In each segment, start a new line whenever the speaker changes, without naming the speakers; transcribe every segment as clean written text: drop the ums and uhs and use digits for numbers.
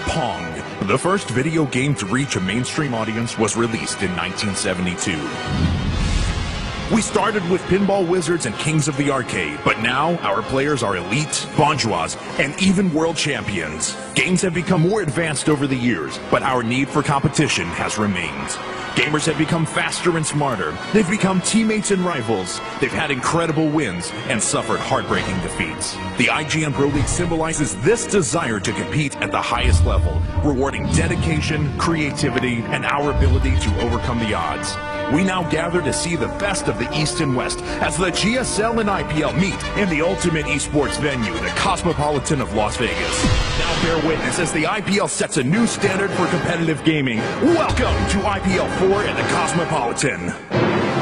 Pong. The first video game to reach a mainstream audience was released in 1972. We started with pinball wizards and kings of the arcade, but now our players are elite, bourgeois, and even world champions. Games have become more advanced over the years, but our need for competition has remained. Gamers have become faster and smarter. They've become teammates and rivals. They've had incredible wins and suffered heartbreaking defeats. The IGN Pro League symbolizes this desire to compete at the highest level, rewarding dedication, creativity, and our ability to overcome the odds. We now gather to see the best of the East and West as the GSL and IPL meet in the ultimate esports venue, the Cosmopolitan of Las Vegas. Now bear witness as the IPL sets a new standard for competitive gaming. Welcome to IPL4 and the Cosmopolitan.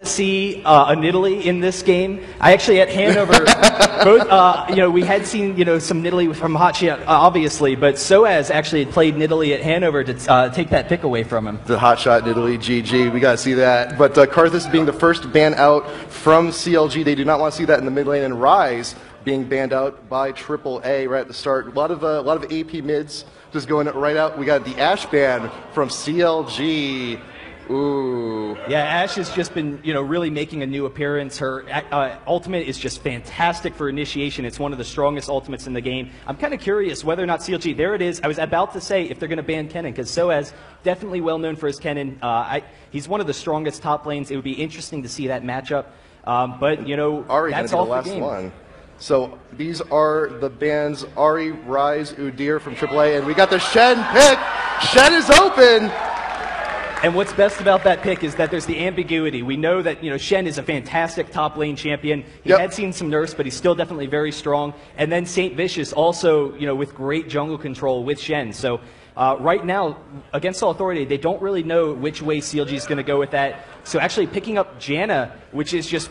see a Nidalee in this game. I actually at Hanover, both we had seen some Nidalee from Hotshot obviously, but Soaz actually had played Nidalee at Hanover to take that pick away from him.
The Hotshot Nidalee, GG, we gotta see that. But Karthus being the first ban out from CLG, they do not want to see that in the mid lane, and Rise being banned out by AAA right at the start. A lot of AP mids just going right out. We got the Ashe ban from CLG. Ooh.
Yeah, Ashe has just been, really making a new appearance. Her ultimate is just fantastic for initiation. It's one of the strongest ultimates in the game. I'm kind of curious whether or not CLG, there it is. I was about to say if they're going to ban Kennen, because Soaz, definitely well known for his Kennen. He's one of the strongest top lanes. It would be interesting to see that matchup. But,
Ari
that's
all
all
the
for
last
game.
one. So these are the bans: Ari, Rise, Udyr from AAA, and we got the Shen pick. Shen is open.
And what's best about that pick is that there's the ambiguity. We know that Shen is a fantastic top lane champion. He had seen some nerfs, but he's still definitely very strong. And then Saint Vicious also, with great jungle control with Shen. So right now, against All Authority, they don't really know which way CLG is going to go with that. So actually picking up Janna, which is just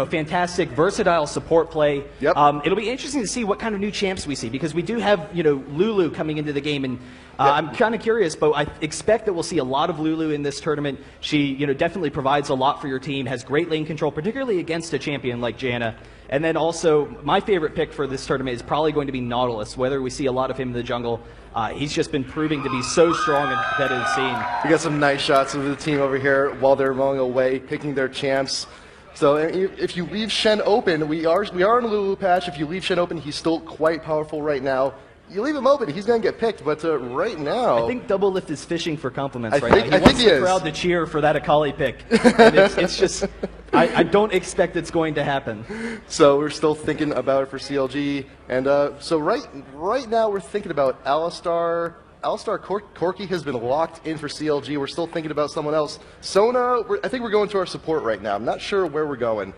fantastic, versatile support play. It'll be interesting to see what kind of new champs we see, because we do have, Lulu coming into the game, and I'm kind of curious, but I expect that we'll see a lot of Lulu in this tournament. She, definitely provides a lot for your team, has great lane control, particularly against a champion like Janna. And then also, my favorite pick for this tournament is probably going to be Nautilus, whether we see a lot of him in the jungle. He's just been proving to be so strong in the competitive scene.
We got some nice shots of the team over here while they're rolling away, picking their champs. So if you leave Shen open, we are in a Lulu patch. If you leave Shen open, he's still quite powerful right now. You leave him open, he's going to get picked. But right now,
I think Double Lift is fishing for compliments right now.
I think he is.
The crowd to cheer for that Akali pick. And it's just, I don't expect it's going to happen.
So we're still thinking about it for CLG, and so right now we're thinking about Alistar. Corki has been locked in for CLG. We're still thinking about someone else. Sona, I think we're going to our support right now. I'm not sure where we're going,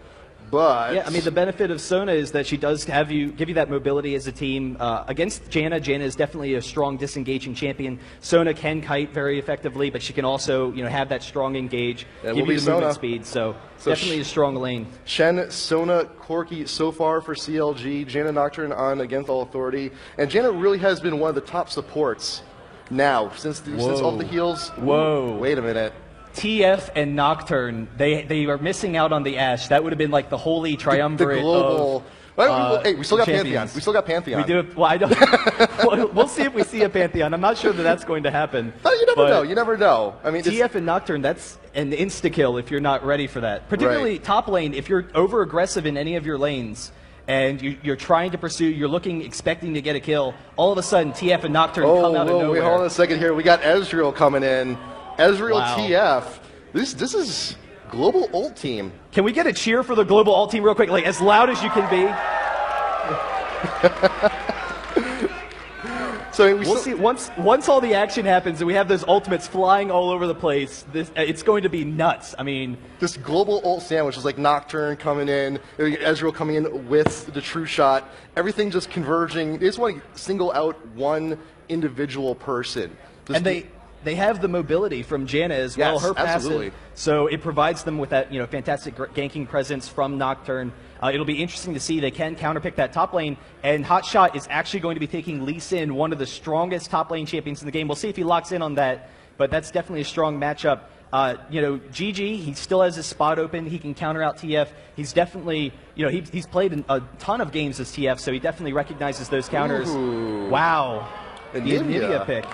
but
yeah, I mean the benefit of Sona is that she does give you that mobility as a team. Against Janna, Janna is definitely a strong disengaging champion. Sona can kite very effectively, but she can also have that strong engage, give you the movement speed. So definitely a strong lane.
Shen, Sona, Corki so far for CLG. Janna Nocturne on against All Authority, and Janna really has been one of the top supports. Now, since all the heals...
Whoa.
Wait a minute.
TF and Nocturne, they are missing out on the Ashe. That would have been like the holy triumvirate
the global... Hey, we still got Pantheon. We still got Pantheon.
We do. Well, I don't... we'll see if we see a Pantheon. I'm not sure that that's going to happen.
You never know. You never know. I mean,
TF and Nocturne, that's an insta-kill if you're not ready for that. Particularly top lane, if you're over-aggressive in any of your lanes, and you're trying to pursue, you're expecting to get a kill, all of a sudden TF and Nocturne come out of nowhere.
Wait, hold on a second here. We got Ezreal coming in. Ezreal TF. This is global ult team.
Can we get a cheer for the global ult team real quick, like as loud as you can be? So we'll see once all the action happens and we have those ultimates flying all over the place. It's going to be nuts. I mean,
this global ult sandwich is like Nocturne coming in, Ezreal coming in with the true shot, everything just converging. They just want to single out one individual person.
And they have the mobility from Janna as well. Her passive, so it provides them with that fantastic ganking presence from Nocturne. It'll be interesting to see. They can counterpick that top lane, and Hotshot is actually going to be taking Lee Sin, one of the strongest top lane champions in the game. We'll see if he locks in on that, but that's definitely a strong matchup. GG, he still has his spot open. He can counter out TF. He's definitely, he's played a ton of games as TF, so he definitely recognizes those counters.
Ooh.
Wow. The Nvidia pick.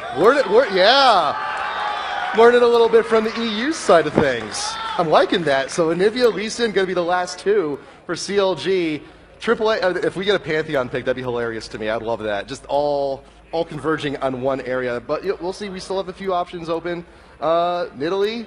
Learning a little bit from the EU side of things. I'm liking that. So Anivia, Lee Sin going to be the last two for CLG. AAA, if we get a Pantheon pick, that'd be hilarious to me. I'd love that. Just all converging on one area. But we'll see. We still have a few options open. Nidalee.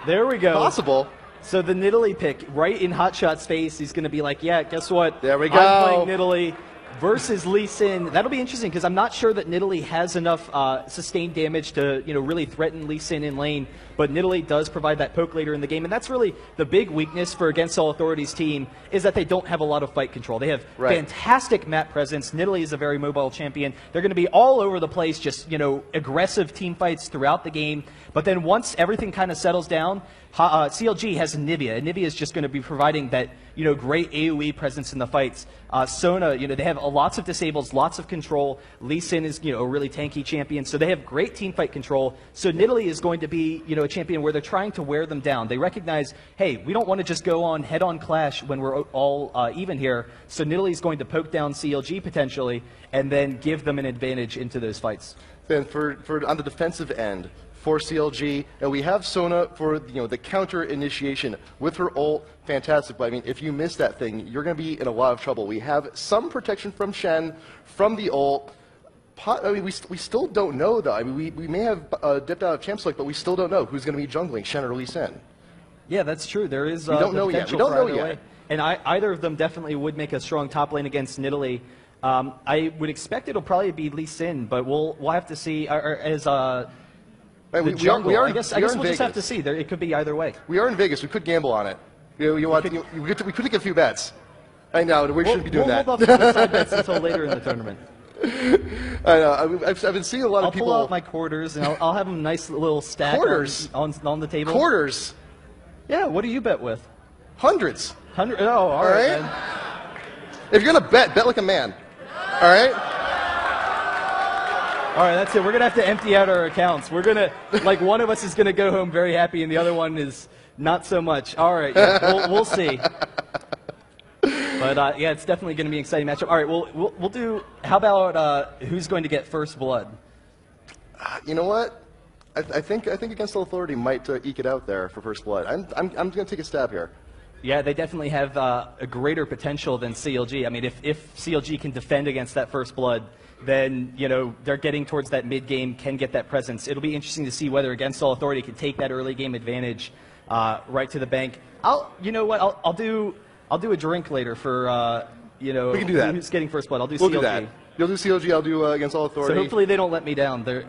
There we go.
Possible.
So the Nidalee pick, right in Hotshot's face, he's going to be like, yeah, guess what?
There we go.
I'm playing Nidalee. versus Lee Sin. That'll be interesting because I'm not sure that Nidalee has enough sustained damage to really threaten Lee Sin in lane, but Nidalee does provide that poke later in the game, and that's really the big weakness for Against All Authority's team is that they don't have a lot of fight control. They have fantastic map presence. Nidalee is a very mobile champion. They're going to be all over the place, just aggressive team fights throughout the game. But then once everything kind of settles down, CLG has Anivia. Anivia is just going to be providing that great AoE presence in the fights. Sona, they have lots of disables, lots of control. Lee Sin is a really tanky champion, so they have great team fight control. So Nidalee is going to be a champion where they're trying to wear them down. They recognize, hey, we don't want to just go on head-on clash when we're all even here. So Nidalee is going to poke down CLG potentially, and then give them an advantage into those fights.
Then for on the defensive end, for CLG, and we have Sona for the counter initiation with her ult. Fantastic, but I mean, if you miss that thing, you're going to be in a lot of trouble. We have some protection from Shen, from the ult. I mean, we still don't know though. I mean, we may have dipped out of Champ Select, but we still don't know who's going to be jungling, Shen or Lee Sin.
Yeah, that's true. There is
we don't know yet. We don't know yet.
And either of them definitely would make a strong top lane against Nidalee. I would expect it'll probably be Lee Sin, but we'll have to see. We are. I guess we'll just have to see. It could be either way.
We are in Vegas. We could gamble on it. We could take a few bets. I know. We shouldn't be doing that.
We'll hold off on the side bets until later in the tournament.
I know. I've been seeing a lot of people.
I'll pull out my quarters and I'll have them nice little stack on the table.
Quarters.
Yeah. What do you bet with?
Hundreds.
Oh, all right. Man.
If you're gonna bet like a man. All right.
All right, that's it. We're going to have to empty out our accounts. We're going to, one of us is going to go home very happy and the other one is not so much. All right, yeah, we'll see. But, yeah, it's definitely going to be an exciting matchup. All right, we'll do, how about who's going to get first blood?
You know what? I think Against All Authority might eke it out there for first blood. I'm going to take a stab here.
Yeah, they definitely have a greater potential than CLG. I mean, if CLG can defend against that first blood, then they're getting towards that mid game, can get that presence. It'll be interesting to see whether Against All Authority can take that early game advantage right to the bank. I'll do a drink later for
we can do that.
Who's getting first blood. I'll do
we'll
CLG.
Do that. You'll do CLG. I'll do Against All Authority.
So hopefully they don't let me down. They're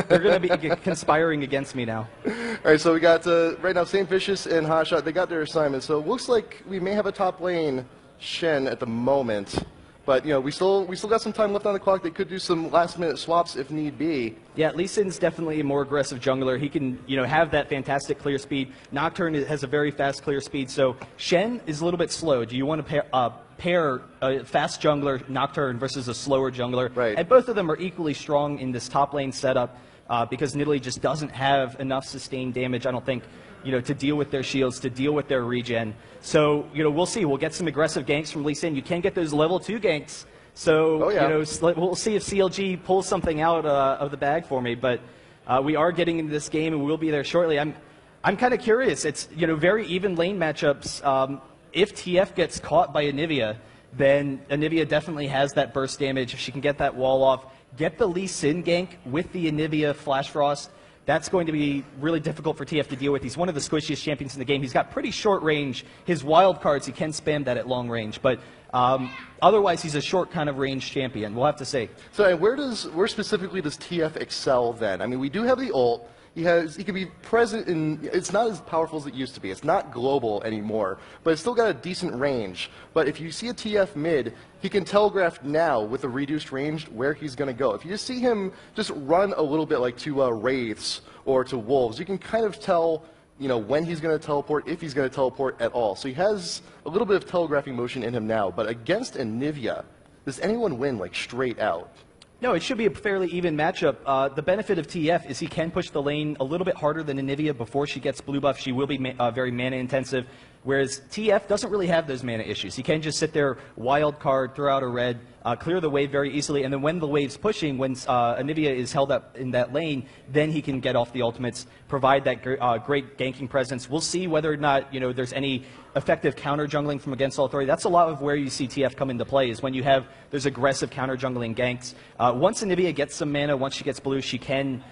going to be conspiring against me now.
All right. So we got right now St. Vicious and Hotshot. They got their assignment. So it looks like we may have a top lane Shen at the moment. But we still got some time left on the clock. They could do some last-minute swaps if need be.
Yeah, Lee Sin's definitely a more aggressive jungler. He can have that fantastic clear speed. Nocturne has a very fast clear speed. So Shen is a little bit slow. Do you want to pair a fast jungler Nocturne versus a slower jungler?
Right.
And both of them are equally strong in this top lane setup because Nidalee just doesn't have enough sustained damage, I don't think, to deal with their shields, to deal with their regen. So, we'll see. We'll get some aggressive ganks from Lee Sin. You can get those level 2 ganks. So, we'll see if CLG pulls something out of the bag for me. But we are getting into this game, and we'll be there shortly. I'm kind of curious. It's, very even lane matchups. If TF gets caught by Anivia, then Anivia definitely has that burst damage. If she can get that wall off, get the Lee Sin gank with the Anivia Flash Frost, that's going to be really difficult for TF to deal with. He's one of the squishiest champions in the game. He's got pretty short range. His wild cards, he can spam that at long range. But otherwise, he's a short kind of range champion. We'll have to see.
So where specifically does TF excel then? I mean, we do have the ult. He can be present in, it's not as powerful as it used to be. It's not global anymore, but it's still got a decent range. But if you see a TF mid, he can telegraph now with a reduced range where he's going to go. If you just see him just run a little bit like to Wraiths or to Wolves, you can kind of tell when he's going to teleport, if he's going to teleport at all. So he has a little bit of telegraphing motion in him now. But against Anivia, does anyone win like straight out?
No, it should be a fairly even matchup. The benefit of TF is he can push the lane a little bit harder than Anivia before she gets blue buff. She will be very mana intensive, whereas TF doesn't really have those mana issues. He can just sit there, wild card, throw out a red, clear the wave very easily, and then when the wave's pushing, when Anivia is held up in that lane, then he can get off the ultimates, provide that great ganking presence. We'll see whether or not there's any effective counter jungling from Against All Authority. That's a lot of where you see TF come into play, is when you have those aggressive counter jungling ganks. Once Anivia gets some mana, once she gets blue, she can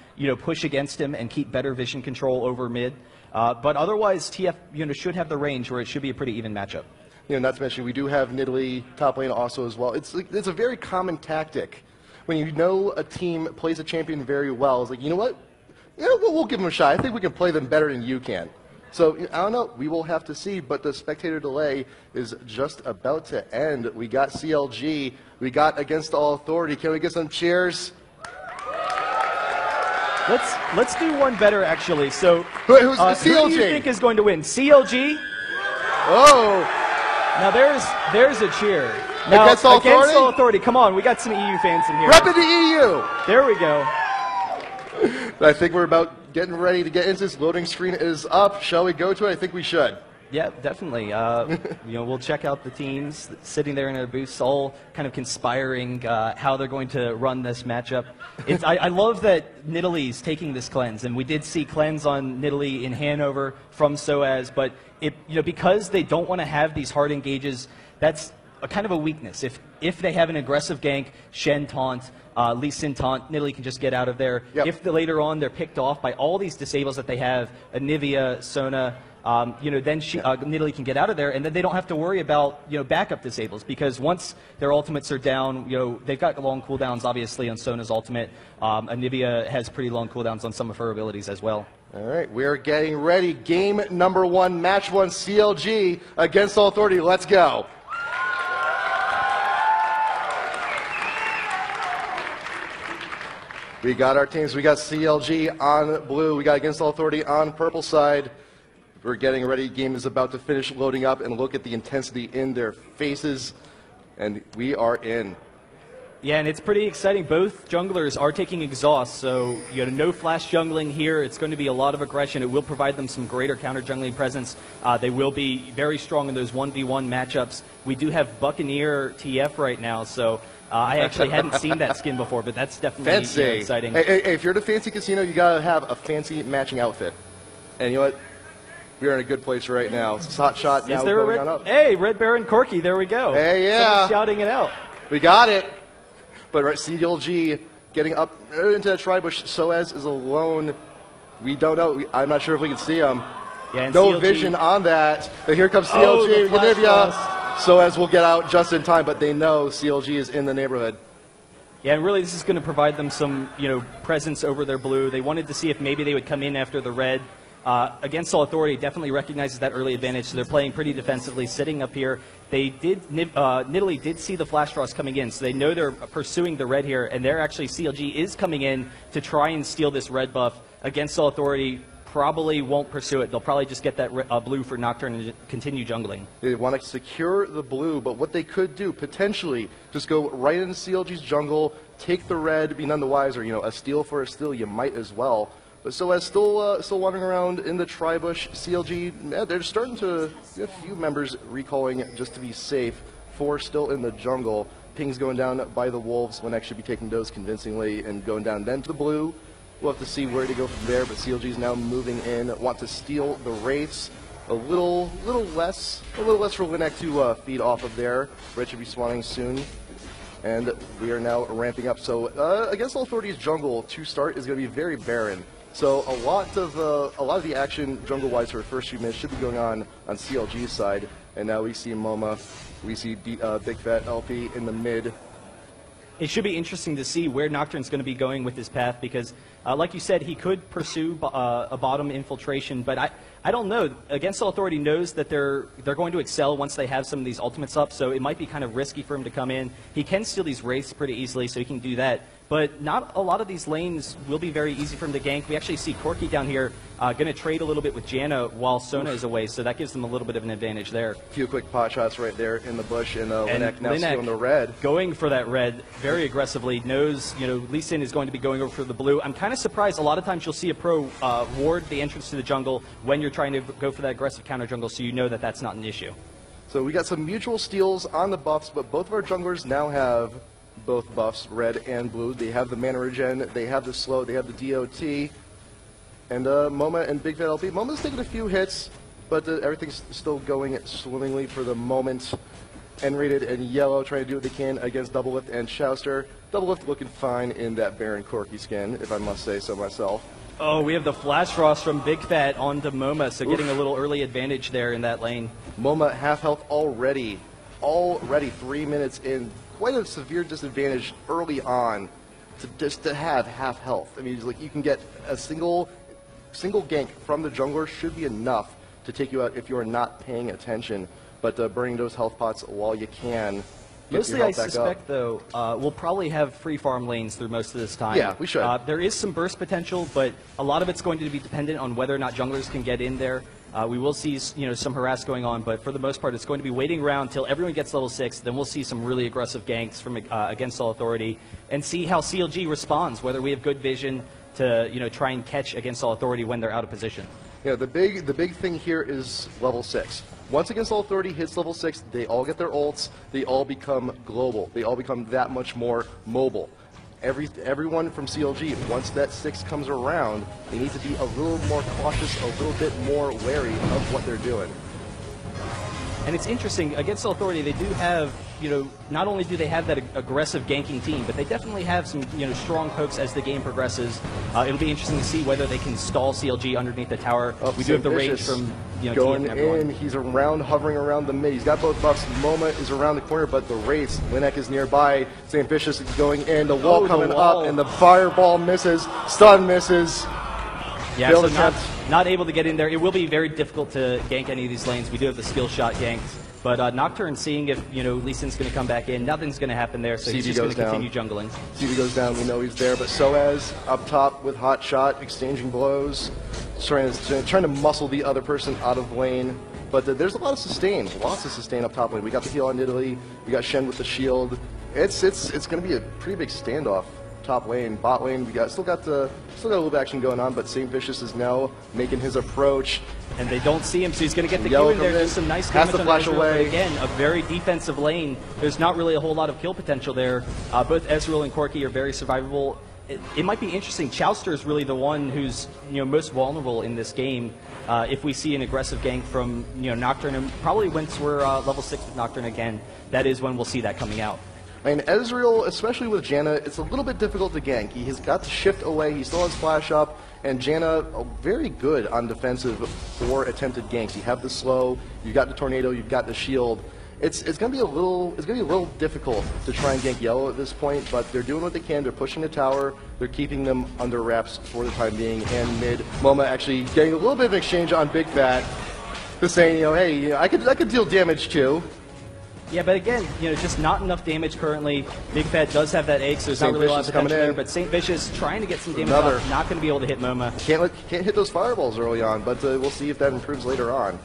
push against him and keep better vision control over mid. But otherwise, TF should have the range where it should be a pretty even matchup.
not to mention we do have Nidalee top lane also as well. It's a very common tactic. When you know a team plays a champion very well, it's like, you know what? We'll give them a shot. I think we can play them better than you can. So, I don't know. We will have to see, but the spectator delay is just about to end. We got CLG. We got Against All Authority. Can we get some cheers?
Let's do one better, actually. So,
who's CLG?
Who do you think is going to win? CLG?
Oh.
Now, there's a cheer. Now,
Against All
Authority. Come on, we got some EU fans in here.
Repping the EU.
There we go.
I think we're about getting ready to get into this. Loading screen is up. Shall we go to it? I think we should.
Yeah, definitely. We'll check out the teams sitting there in their booths, all kind of conspiring how they're going to run this matchup. I love that Nidalee's taking this cleanse, and we did see cleanse on Nidalee in Hanover from SOAS, but because they don't want to have these hard engages, that's a kind of a weakness. If they have an aggressive gank, Shen taunt, Lee Sin taunt, Nidalee can just get out of there.
Yep.
If later on they're picked off by all these disables that they have, Anivia, Sona, then Nidalee can get out of there, and then they don't have to worry about backup disables, because once their ultimates are down, they've got long cooldowns obviously on Sona's ultimate. Anivia has pretty long cooldowns on some of her abilities as well.
All right, we're getting ready. Game number 1, match 1, CLG Against All Authority. Let's go. We got our teams. We got CLG on blue. We got Against All Authority on purple side. We're getting ready. Game is about to finish loading up, and look at the intensity in their faces. And we are in.
Yeah, and it's pretty exciting. Both junglers are taking exhaust, so no flash jungling here. It's going to be a lot of aggression. It will provide them some greater counter jungling presence. They will be very strong in those 1v1 matchups. We do have Buccaneer TF right now, so I actually hadn't seen that skin before, but that's definitely exciting.
Hey, if you're at a fancy casino, you gotta have a fancy matching outfit. And you know what? We're in a good place right now. It's a hot shot now going on up.
Hey, Red Baron Corky, there we go.
Hey, yeah.
Someone's shouting it out.
We got it. But right, CLG getting up into that tri-bush. SOAS is alone. We don't know. I'm not sure if we can see him.
Yeah,
no
CLG.
Vision on that. But here comes CLG. SOAS will get out just in time, but they know CLG is in the neighborhood.
Yeah, and really this is going to provide them some presence over their blue. They wanted to see if maybe they would come in after the red. Against All Authority definitely recognizes that early advantage, so they're playing pretty defensively, sitting up here. They did, Nidalee did see the flash draws coming in, so they know they're pursuing the red here, and they're actually, CLG is coming in to try and steal this red buff. Against All Authority probably won't pursue it. They'll probably just get that blue for Nocturne and continue jungling.
They want to secure the blue, but what they could do, potentially, just go right into CLG's jungle, take the red, be none the wiser. A steal for a steal, you might as well. But SOAS still wandering around in the tri-bush. CLG, they're starting to get a few members recalling just to be safe. 4 still in the jungle. Ping's going down by the Wolves. One actually be taking those convincingly and going down then to the blue. We'll have to see where to go from there, but CLG's now moving in. Want to steal the Wraiths. A little less for Linek to feed off of there. Red should be spawning soon. And we are now ramping up. So Against All Authority's jungle to start is going to be very barren. So a lot of the action jungle-wise for the first few minutes should be going on CLG's side. And now we see MoMA, we see Big Fat LP in the mid.
It should be interesting to see where Nocturne's going to be going with his path, because, like you said, he could pursue a bottom infiltration, but I don't know. Against All Authority knows that they're going to excel once they have some of these ultimates up, so it might be kind of risky for him to come in. He can steal these Wraiths pretty easily, so he can do that. But not a lot of these lanes will be very easy for him to gank. We actually see Corky down here going to trade a little bit with Janna while Sona is away, so that gives them a little bit of an advantage there.
A few quick pot shots right there in the bush, and Linek now stealing the red.
Going for that red very aggressively, knows Lee Sin is going to be going over for the blue. I'm kind of surprised. A lot of times you'll see a pro ward the entrance to the jungle when you're trying to go for that aggressive counter jungle, so you know that that's not an issue.
So we got some mutual steals on the buffs, but both of our junglers now have both buffs, red and blue. They have the mana regen, they have the slow, they have the DOT, and MoMA and Big Fat LP. MoMA's taking a few hits, but everything's still going swimmingly for the moment. N-rated and yellow trying to do what they can against Double Lift and Chouster. Double Lift looking fine in that Baron Corky skin, if I must say so myself.
Oh, we have the Flash Frost from Big Fat onto MoMA, so getting a little early advantage there in that lane.
MoMA half health already 3 minutes in. Quite a severe disadvantage early on to have half health. I mean, like, you can get a single gank from the jungler should be enough to take you out if you are not paying attention. But burning those health pots while you can.
Mostly, I suspect, though, we'll probably have free farm lanes through most of this time.
Yeah, we should.
There is some burst potential, but a lot of it's going to be dependent on whether or not junglers can get in there. We will see, some harass going on, but for the most part, it's going to be waiting around until everyone gets level 6. Then we'll see some really aggressive ganks from Against All Authority, and see how CLG responds. Whether we have good vision to, try and catch Against All Authority when they're out of position.
Yeah, the big thing here is level 6. Once Against All Authority hits level 6, they all get their ults. They all become global. They all become that much more mobile. Everyone from CLG, once that 6 comes around, they need to be a little more cautious, a little bit more wary of what they're doing.
And it's interesting, Against All Authority, they do have, not only do they have that aggressive ganking team, but they definitely have some, strong pokes as the game progresses. It'll be interesting to see whether they can stall CLG underneath the tower. We do have the range from,
going
TF
in. He's hovering around the mid. He's got both buffs. MoMA is around the corner, but the Wraith, Linek is nearby. St. Vicious is going in. The wall coming up, and the fireball misses. Stun misses.
Yeah, so not able to get in there. It will be very difficult to gank any of these lanes. We do have the skill shot ganks. But Nocturne seeing if, Lee Sin's going to come back in. Nothing's going to happen there, so he's just going to continue jungling.
CV goes down. We know he's there. But Soaz up top with Hot Shot, exchanging blows, trying to muscle the other person out of lane. But there's a lot of sustain, lots of sustain up top lane. We got the heal on Italy. We got Shen with the shield. It's going to be a pretty big standoff. Top lane, bot lane, we still got a little bit of action going on, but St. Vicious is now making his approach.
And they don't see him, so he's going to get the Q in there. There's some nice damage on
flash away.
But again, a very defensive lane. There's not really a whole lot of kill potential there. Both Ezreal and Corki are very survivable. It might be interesting. Chowster is really the one who's most vulnerable in this game. If we see an aggressive gank from Nocturne, and probably once we're level 6 with Nocturne again, that is when we'll see that coming out.
I mean, Ezreal, especially with Janna, it's a little bit difficult to gank. He has got to shift away. He still has flash up, and Janna very good on defensive for attempted ganks. You have the slow, you've got the tornado, you've got the shield. It's going to be a little difficult to try and gank Yellow at this point, but they're doing what they can. They're pushing the tower. They're keeping them under wraps for the time being. And mid, MoMA actually getting a little bit of exchange on Big Fat, just saying, hey, I could deal damage too.
Yeah, but again, just not enough damage currently. Big Fat does have that egg, so there's not really a lot of potential there. But St. Vicious trying to get some damage off, not going to be able to hit MoMA.
Can't hit those fireballs early on, but we'll see if that improves later on.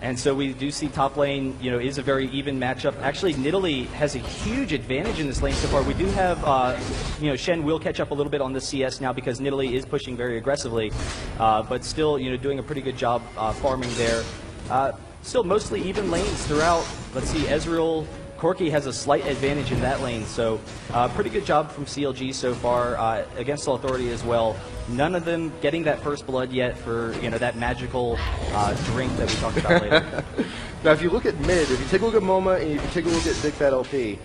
And so we do see top lane, is a very even matchup. Actually, Nidalee has a huge advantage in this lane so far. We do have, Shen will catch up a little bit on the CS now because Nidalee is pushing very aggressively, but still, doing a pretty good job farming there. Still mostly even lanes throughout. Let's see, Ezreal, Corki has a slight advantage in that lane, so pretty good job from CLG so far. Against All Authority as well. None of them getting that first blood yet for that magical drink that we talked about later.
Now, if you look at mid, if you take a look at MoMA and if you take a look at Big Fat LP,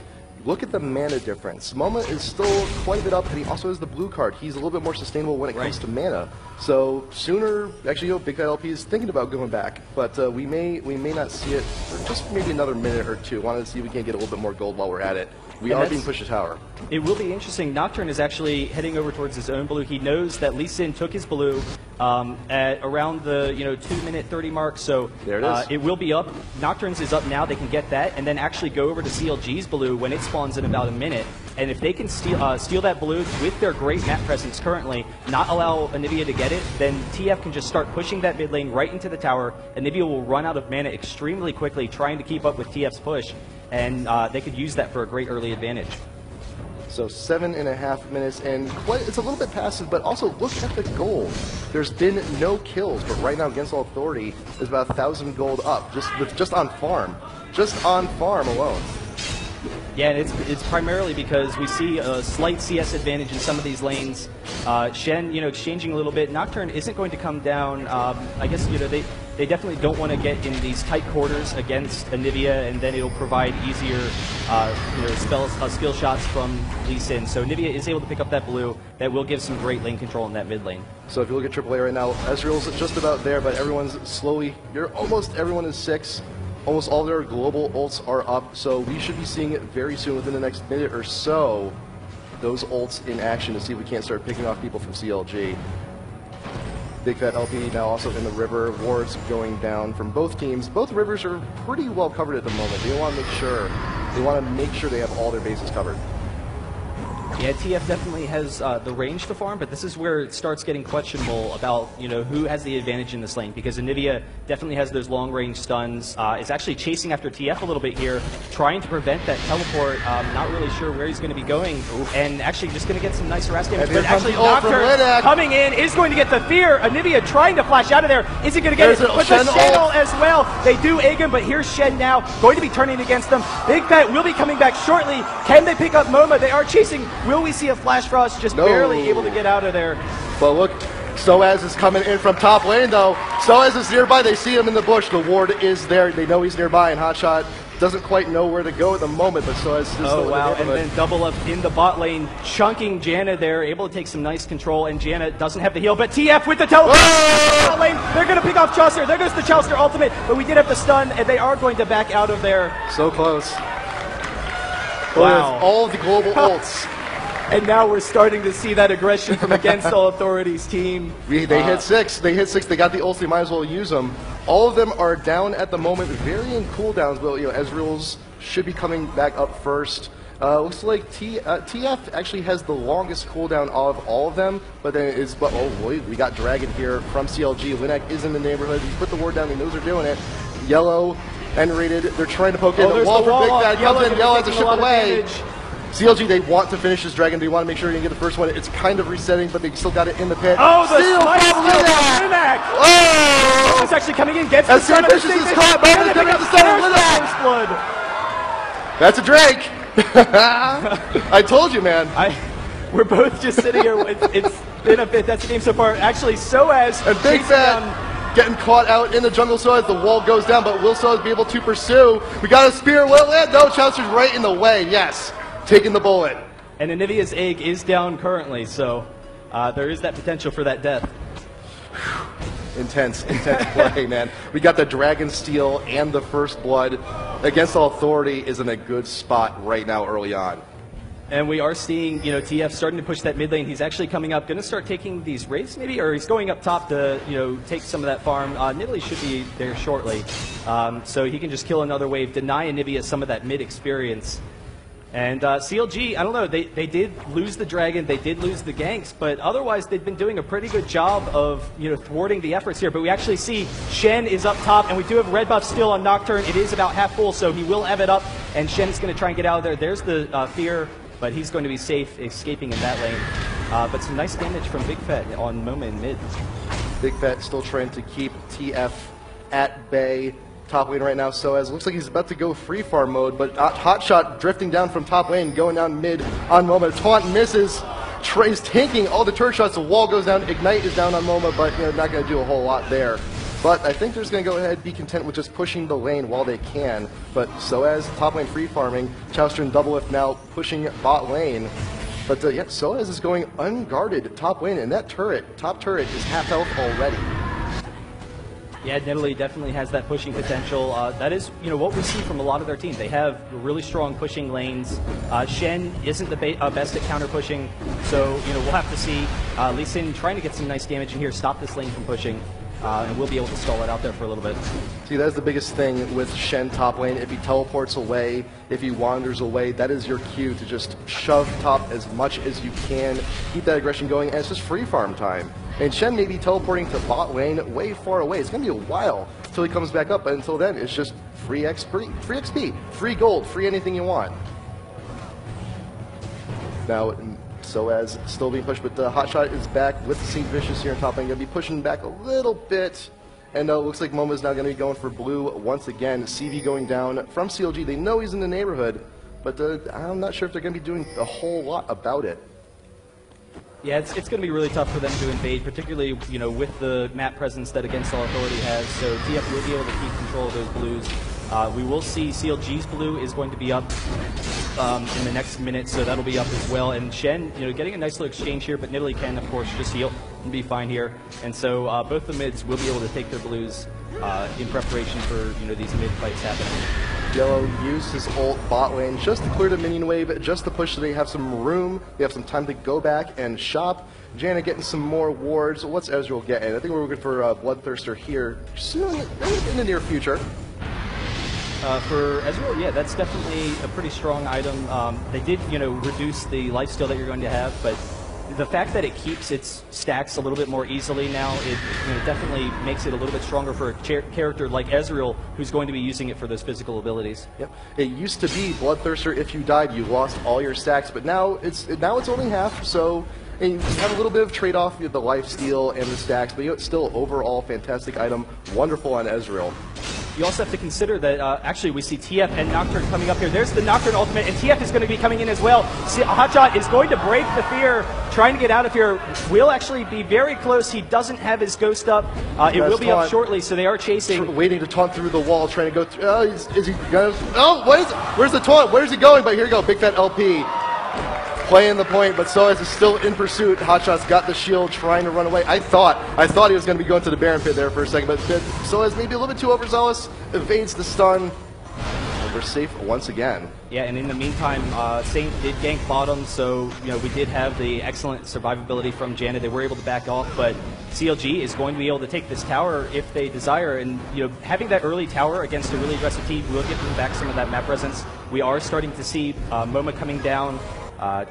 look at the mana difference. MoMA is still quite a bit up, and he also has the blue card. He's a little bit more sustainable when it comes to mana. So sooner, actually, Big Fat LP is thinking about going back, but we may not see it for just maybe another minute or two. Wanted to see if we can get a little bit more gold while we're at it. We are being pushed to tower.
It will be interesting. Nocturne is actually heading over towards his own blue. He knows that Lee Sin took his blue at around the 2-minute 30 mark. So
there it is.
It will be up. Nocturne's is up now. They can get that and then actually go over to CLG's blue when it spawns in about a minute. And if they can steal that blue with their great map presence currently, not allow Anivia to get it, then TF can just start pushing that mid lane right into the tower. Anivia will run out of mana extremely quickly, trying to keep up with TF's push. And they could use that for a great early advantage.
So 7.5 minutes, and it's a little bit passive, but also look at the gold. There's been no kills, but right now Against All Authority is about 1,000 gold up, just on farm. Just on farm alone.
Yeah, and it's primarily because we see a slight CS advantage in some of these lanes. Shen, exchanging a little bit. Nocturne isn't going to come down. I guess, they definitely don't want to get in these tight quarters against Anivia, and then it'll provide easier skill shots from Lee Sin. So Anivia is able to pick up that blue. That will give some great lane control in that mid lane.
So if you look at AAA right now, Ezreal's just about there, but everyone's slowly, almost everyone is 6. Almost all their global ults are up, so we should be seeing it very soon, within the next minute or so, those ults in action to see if we can't start picking off people from CLG. Big Fat LP now also in the river. Wards going down from both teams. Both rivers are pretty well covered at the moment. They want to make sure they have all their bases covered.
Yeah, TF definitely has the range to farm, but this is where it starts getting questionable about who has the advantage in this lane, because Anivia definitely has those long-range stuns. Is actually chasing after TF a little bit here, trying to prevent that teleport. Not really sure where he's going to be going, and actually just going to get some nice harass damage. But actually, Nocturne coming in is going to get the fear. Anivia trying to flash out of there. Is he going to get it? But the channel as well. They do egg him, but here's Shen now, going to be turning against them. Big Fat will be coming back shortly. Can they pick up MoMA? They are chasing. Will we see a Flash Frost? Just barely able to get out of there.
But look, Soaz is coming in from top lane though. Soaz is nearby. They see him in the bush. The ward is there. They know he's nearby, and Hotshot doesn't quite know where to go at the moment, but Soaz is still in the neighborhood.
And then double up in the bot lane, chunking Janna there, able to take some nice control, and Janna doesn't have the heal, but TF with the teleport. Bot lane, they're going to pick off Chaucer. There goes the Chaucer ultimate, but we did have the stun, and they are going to back out of there.
So close.
Wow.
All of the global ults.
And now we're starting to see that aggression from Against All Authorities team.
They hit 6. They hit 6. They got the ults. They might as well use them. All of them are down at the moment, varying cooldowns. But Ezreal's should be coming back up first. Looks like TF actually has the longest cooldown of all of them. But then we got Dragon here from CLG. Linek is in the neighborhood. He put the ward down. He knows they're doing it. Yellow N-rated. They're trying to poke in. The wall for Big Bad comes in. Yellow has to ship away. CLG, they want to finish this dragon. They want to make sure they can get the first one. It's kind of resetting, but they still got it in the pit.
Oh, the smite from Linek! Oh! It's actually coming in, gets the stun.
Vicious is caught. Moment coming to the center. Linek! That's a Drake. I told you, man.
We're both just sitting here. It's been a bit. That's the game so far. Actually, Soaz
and Big Fat getting caught out in the jungle. Soaz, the wall goes down, but will Soaz be able to pursue? We got a spear. Will it? No, Chaucer's right in the way. Yes. Taking the bullet.
And Anivia's egg is down currently, so there is that potential for that death.
Intense play, man. We got the Dragon Steel and the First Blood. Against All Authority is in a good spot right now early on.
And we are seeing, TF starting to push that mid lane. He's actually coming up, going to start taking these raids maybe, or he's going up top to, take some of that farm. Nidalee should be there shortly, so he can just kill another wave, deny Anivia some of that mid experience. And CLG, I don't know, they did lose the dragon, they did lose the ganks, but otherwise they've been doing a pretty good job of thwarting the efforts here. But we actually see Shen is up top, and we do have red buff still on Nocturne. It is about half full, so he will have it up, and Shen is going to try and get out of there. There's the fear, but he's going to be safe escaping in that lane. But some nice damage from Big Fat on MoMA in mid.
Big Fat still trying to keep TF at bay. Top lane right now, Soaz looks like he's about to go free farm mode, but Hotshot drifting down from top lane, going down mid on MoMA. Taunt misses. Trey's tanking all the turret shots. The wall goes down. Ignite is down on MoMA, but not going to do a whole lot there. But I think they're just going to go ahead and be content with just pushing the lane while they can. But Soaz top lane free farming. Chaucer and Doublelift now pushing bot lane. But Soaz is going unguarded top lane, and that top turret is half health already.
Yeah, Nidalee definitely has that pushing potential. That is, what we see from a lot of their team. They have really strong pushing lanes. Shen isn't the best at counter pushing, so we'll have to see. Lee Sin trying to get some nice damage in here, stop this lane from pushing, and we'll be able to stall it out there for a little bit.
See, that's the biggest thing with Shen top lane. If he teleports away, if he wanders away, that is your cue to just shove top as much as you can, keep that aggression going, and it's just free farm time. And Shen may be teleporting to bot lane way far away. It's going to be a while until he comes back up, but until then, it's just free XP, free gold, free anything you want. Now, Soaz still being pushed, but the Hotshot is back with St. Vicious here on top lane. Going to be pushing back a little bit. And it looks like MoMA's now going to be going for blue once again. CV going down from CLG. They know he's in the neighborhood, but I'm not sure if they're going to be doing a whole lot about it.
Yeah, it's going to be really tough for them to invade, particularly, you know, with the map presence that Against All Authority has. So TF will be able to keep control of those blues. We will see CLG's blue is going to be up in the next minute, so that'll be up as well. And Shen, you know, getting a nice little exchange here, but Nidalee can, of course, just heal and be fine here. And so both the mids will be able to take their blues in preparation for, you know, these mid fights happening.
Yellow used his ult bot lane just to clear the minion wave, just to push so they have some room, they have some time to go back and shop. Janet getting some more wards. What's Ezreal getting? I think we're looking for Bloodthirster here soon, in the near future.
For Ezreal, yeah, that's definitely a pretty strong item. They did, you know, reduce the lifesteal that you're going to have, but the fact that it keeps its stacks a little bit more easily now, it, you know, definitely makes it a little bit stronger for a character like Ezreal, who's going to be using it for those physical abilities.
Yep. It used to be Bloodthirster, if you died, you lost all your stacks, but now it's only half, so and you have a little bit of trade-off with the lifesteal and the stacks, but you know, it's still overall fantastic item, wonderful on Ezreal.
You also have to consider that actually we see TF and Nocturne coming up here. There's the Nocturne ultimate, and TF is going to be coming in as well. See, Hotshot is going to break the fear, trying to get out of here. Will actually be very close. He doesn't have his ghost up. It will be up shortly, so they are chasing.
Waiting to taunt through the wall, trying to go through. Is he going to? Oh, what is it? Where's the taunt? Where's he going? But here you go, Big Fat LP. Playing the point, but Soaz is still in pursuit. Hotshot's got the shield, trying to run away. I thought he was going to be going to the Baron pit there for a second, but Soaz maybe a little bit too overzealous, evades the stun, and we're safe once again.
Yeah, and in the meantime, Saint did gank bottom, so you know we did have the excellent survivability from Janet. They were able to back off, but CLG is going to be able to take this tower if they desire, and you know having that early tower against a really aggressive team will give them back some of that map presence. We are starting to see MoMA coming down.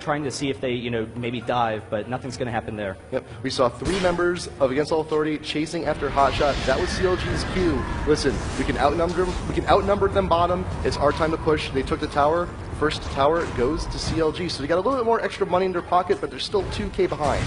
Trying to see if they, you know, maybe dive, but nothing's going to happen there.
Yep. We saw 3 members of Against All Authority chasing after Hotshot. That was CLG's cue. Listen, we can outnumber them. We can outnumber them bottom. It's our time to push. They took the tower. First tower goes to CLG, so they got a little bit more extra money in their pocket, but they're still 2K behind.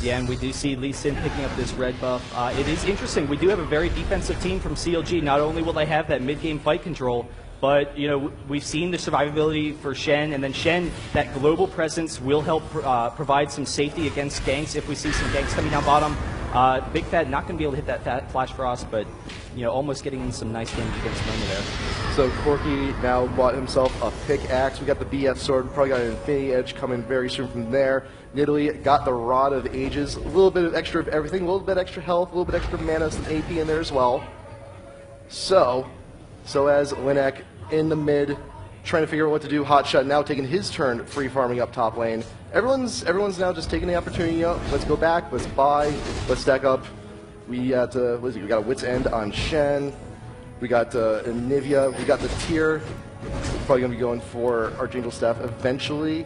Yeah, and we do see Lee Sin picking up this red buff. It is interesting. We do have a very defensive team from CLG. Not only will they have that mid-game fight control, but, you know, we've seen the survivability for Shen, and then Shen, that global presence will help provide some safety against ganks if we see some ganks coming down bottom. Big Fat not going to be able to hit that Flash Frost, but, you know, almost getting in some nice damage against MoMA there.
So Corky now bought himself a pickaxe. We got the BF sword, probably got an Infinity Edge coming very soon from there. Nidalee got the Rod of Ages, a little bit of extra of everything, a little bit extra health, a little bit extra mana, some AP in there as well. So as Linek in the mid, trying to figure out what to do. Hotshot now taking his turn, free farming up top lane. Everyone's now just taking the opportunity. You know, let's go back, let's buy, let's stack up. We got what is it? We got a Wit's End on Shen. We got Anivia. We got the tier. Probably gonna be going for Archangel Staff eventually.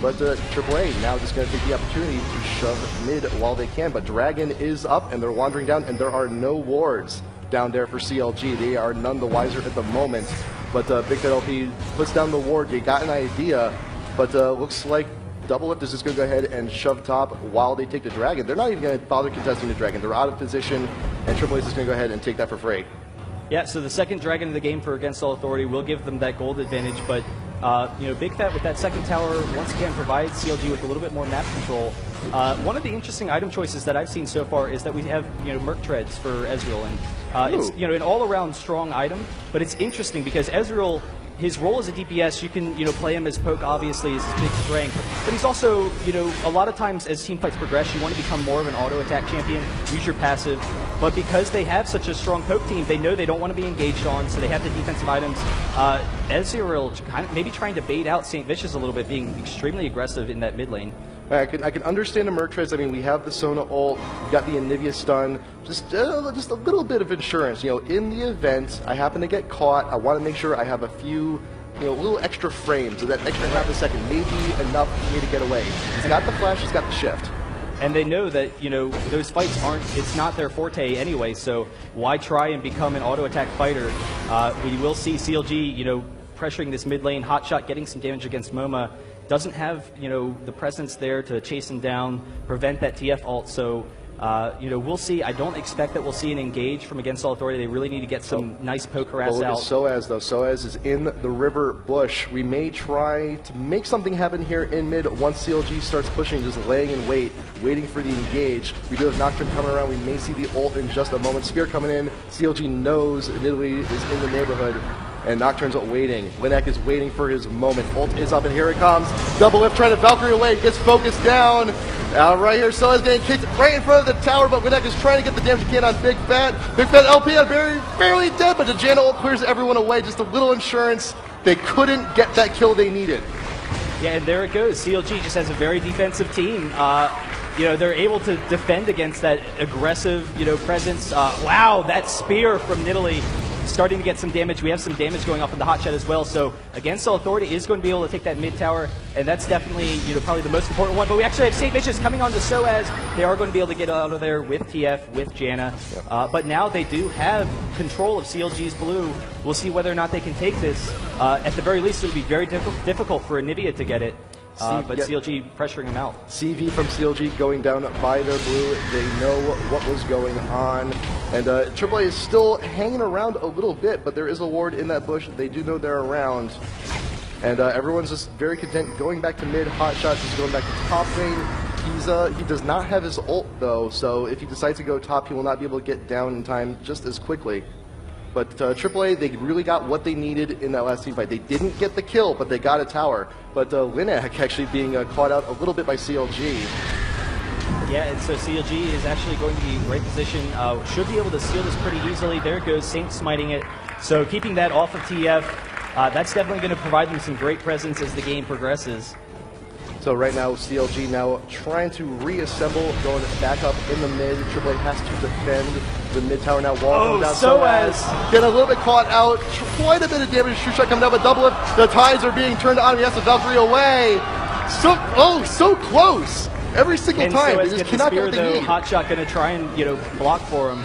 But AAA now just going to take the opportunity to shove mid while they can. But Dragon is up, and they're wandering down, and there are no wards down there for CLG. They are none the wiser at the moment. But Big Fat LP puts down the ward. They got an idea, but looks like Double Lift is just going to go ahead and shove top while they take the Dragon. They're not even going to bother contesting the Dragon. They're out of position, and AAA is just going to go ahead and take that for free.
Yeah, so the second Dragon of the game for Against All Authority will give them that gold advantage, but you know, Big Fat with that second tower once again provides CLG with a little bit more map control. One of the interesting item choices that I've seen so far is that we have, you know, Merc Treads for Ezreal, and it's, you know, an all-around strong item. But it's interesting because Ezreal, his role as a DPS, you can, you know, play him as poke, obviously, is his big strength. But he's also, you know, a lot of times as team fights progress, you want to become more of an auto-attack champion, use your passive. But because they have such a strong poke team, they know they don't want to be engaged on, so they have the defensive items. Ezreal kind of maybe trying to bait out St. Vicious a little bit, being extremely aggressive in that mid lane.
I can understand the Merc Treads. I mean, we have the Sona ult, we got the Anivia stun, just a little bit of insurance. You know, in the event I happen to get caught, I want to make sure I have a few, you know, little extra frames, so that extra half a second may be enough for me to get away. He's got the flash, he's got the shift.
And they know that, you know, those fights aren't, it's not their forte anyway, so why try and become an auto-attack fighter? We will see CLG, you know, pressuring this mid lane, Hotshot getting some damage against MoMA. Doesn't have, you know, the presence there to chase him down, prevent that TF ult, so We'll see. I don't expect that we'll see an engage from Against All Authority. They really need to get some nice poke harass out.
Soaz, though. Soaz is in the river bush. We may try to make something happen here in mid once CLG starts pushing, just laying in wait, waiting for the engage. We do have Nocturne coming around. We may see the ult in just a moment. Spear coming in. CLG knows Italy is in the neighborhood. And Nocturne's waiting. Linek is waiting for his moment. Ult is up, and here it comes. Double lift trying to Valkyrie away. Gets focused down. Right here, Soaz getting kicked right in front of the tower, but Linek is trying to get the damage he can on Big Fat. Big Fat LP barely dead, but the Janna ult clears everyone away. Just a little insurance. They couldn't get that kill they needed.
Yeah, and there it goes. CLG just has a very defensive team. They're able to defend against that aggressive, presence. Wow, that spear from Nidalee starting to get some damage. We have some damage going off in the hot shot as well. So Against All Authority is going to be able to take that mid tower, and that's definitely probably the most important one. But we actually have St. Vicious coming on to Soaz. They are going to be able to get out of there with TF, with Janna. But now they do have control of CLG's blue. We'll see whether or not they can take this. At the very least, it would be very difficult for Anivia to get it. But CLG pressuring him out.
CV from CLG going down by their blue. They know what was going on. And AAA is still hanging around a little bit, but there is a ward in that bush. They do know they're around. And everyone's just very content going back to mid. Hotshot just going back to top lane. He does not have his ult, though, so if he decides to go top, he will not be able to get down in time just as quickly. But AAA, they really got what they needed in that last team fight. They didn't get the kill, but they got a tower. But Linek actually being caught out a little bit by CLG.
Yeah, and so CLG is actually going to be in great position. Should be able to steal this pretty easily. There it goes, Saint smiting it. So keeping that off of TF, that's definitely going to provide them some great presence as the game progresses.
So right now, CLG now trying to reassemble, going back up in the mid. AAA has to defend the mid tower now. Wall down.
Soaz
getting a little bit caught out. Quite a bit of damage. Shoot shot coming down, but double lift. The tides are being turned on. He has to Valkyrie away. So close. Every single time. They just cannot get what they need.
Hotshot going to try and block for him.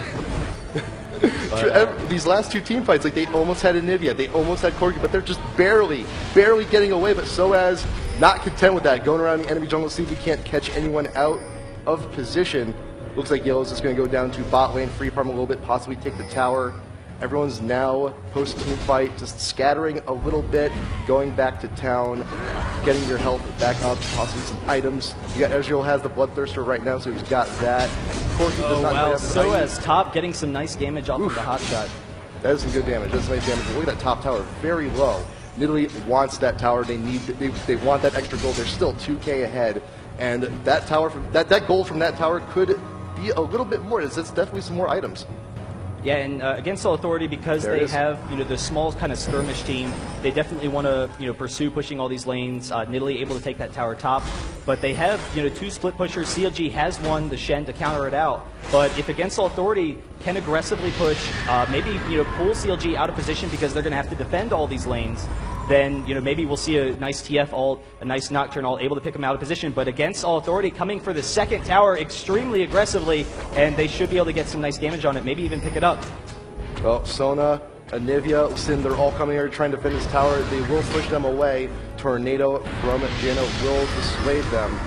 These last two team fights, like they almost had Anivia, they almost had Corgi, but they're just barely getting away. But Soaz not content with that, going around the enemy jungle, see if he can't catch anyone out of position. Looks like Yellow's just going to go down to bot lane, free farm a little bit, possibly take the tower. Everyone's now post-team fight, just scattering a little bit, going back to town, getting your health back up, possibly some items. You got Ezreal has the Bloodthirster right now, so he's got that. Corgi does not have
Soaz top getting some nice damage off of the hotshot.
That is some good damage. That's nice damage. Look at that top tower, very low. Nidalee wants that tower. They want that extra gold. They're still 2K ahead, and that tower that gold from that tower could be a little bit more. It's definitely some more items.
Yeah, and Against All Authority, because they have the small kind of skirmish team, they definitely want to pursue pushing all these lanes. Nidalee able to take that tower top, but they have two split pushers. CLG has one, the Shen, to counter it out. But if Against All Authority can aggressively push, maybe pull CLG out of position because they're going to have to defend all these lanes, then maybe we'll see a nice TF ult, a nice Nocturne ult, able to pick them out of position. But Against All Authority coming for the second tower extremely aggressively, and they should be able to get some nice damage on it, maybe even pick it up.
Well, Sona, Anivia, Sin, they're all coming here trying to defend this tower. They will push them away. Tornado from Janna will dissuade them.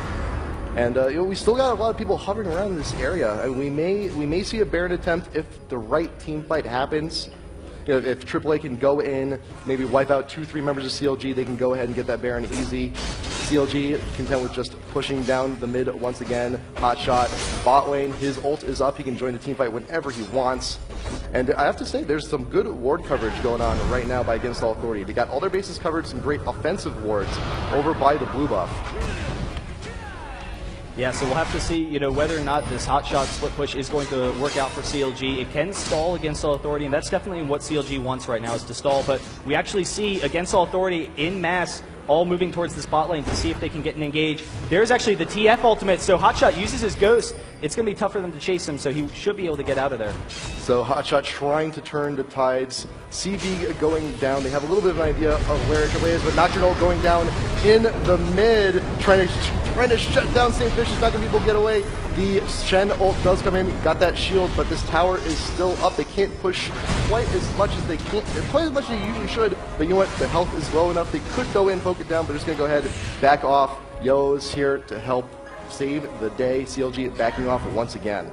And we still got a lot of people hovering around in this area. And we may see a Baron attempt if the right team fight happens. If AAA can go in, maybe wipe out 2-3 members of CLG, they can go ahead and get that Baron easy. CLG content with just pushing down the mid once again. Hotshot, bot lane, his ult is up. He can join the team fight whenever he wants. And I have to say, there's some good ward coverage going on right now by Against All Authority. They got all their bases covered, some great offensive wards over by the blue buff.
Yeah, so we'll have to see, whether or not this hotshot split push is going to work out for CLG. It can stall Against All Authority, and that's definitely what CLG wants right now, is to stall. But we actually see Against All Authority in mass all moving towards the spot lane to see if they can get an engage. There's actually the TF ultimate, so Hotshot uses his ghost. It's going to be tough for them to chase him, so he should be able to get out of there. So
Hotshot trying to turn the tides. CV going down. They have a little bit of an idea of where AAA is, but Nocturne going down in the mid, trying to shut down St. Vicious, not going to be able to get away. The Shen ult does come in, got that shield, but this tower is still up. They can't push quite as much as they usually should. But you know what? The health is low enough. They could go in, poke it down, but they're just going to go ahead, back off. Yo is here to help save the day. CLG backing off once again.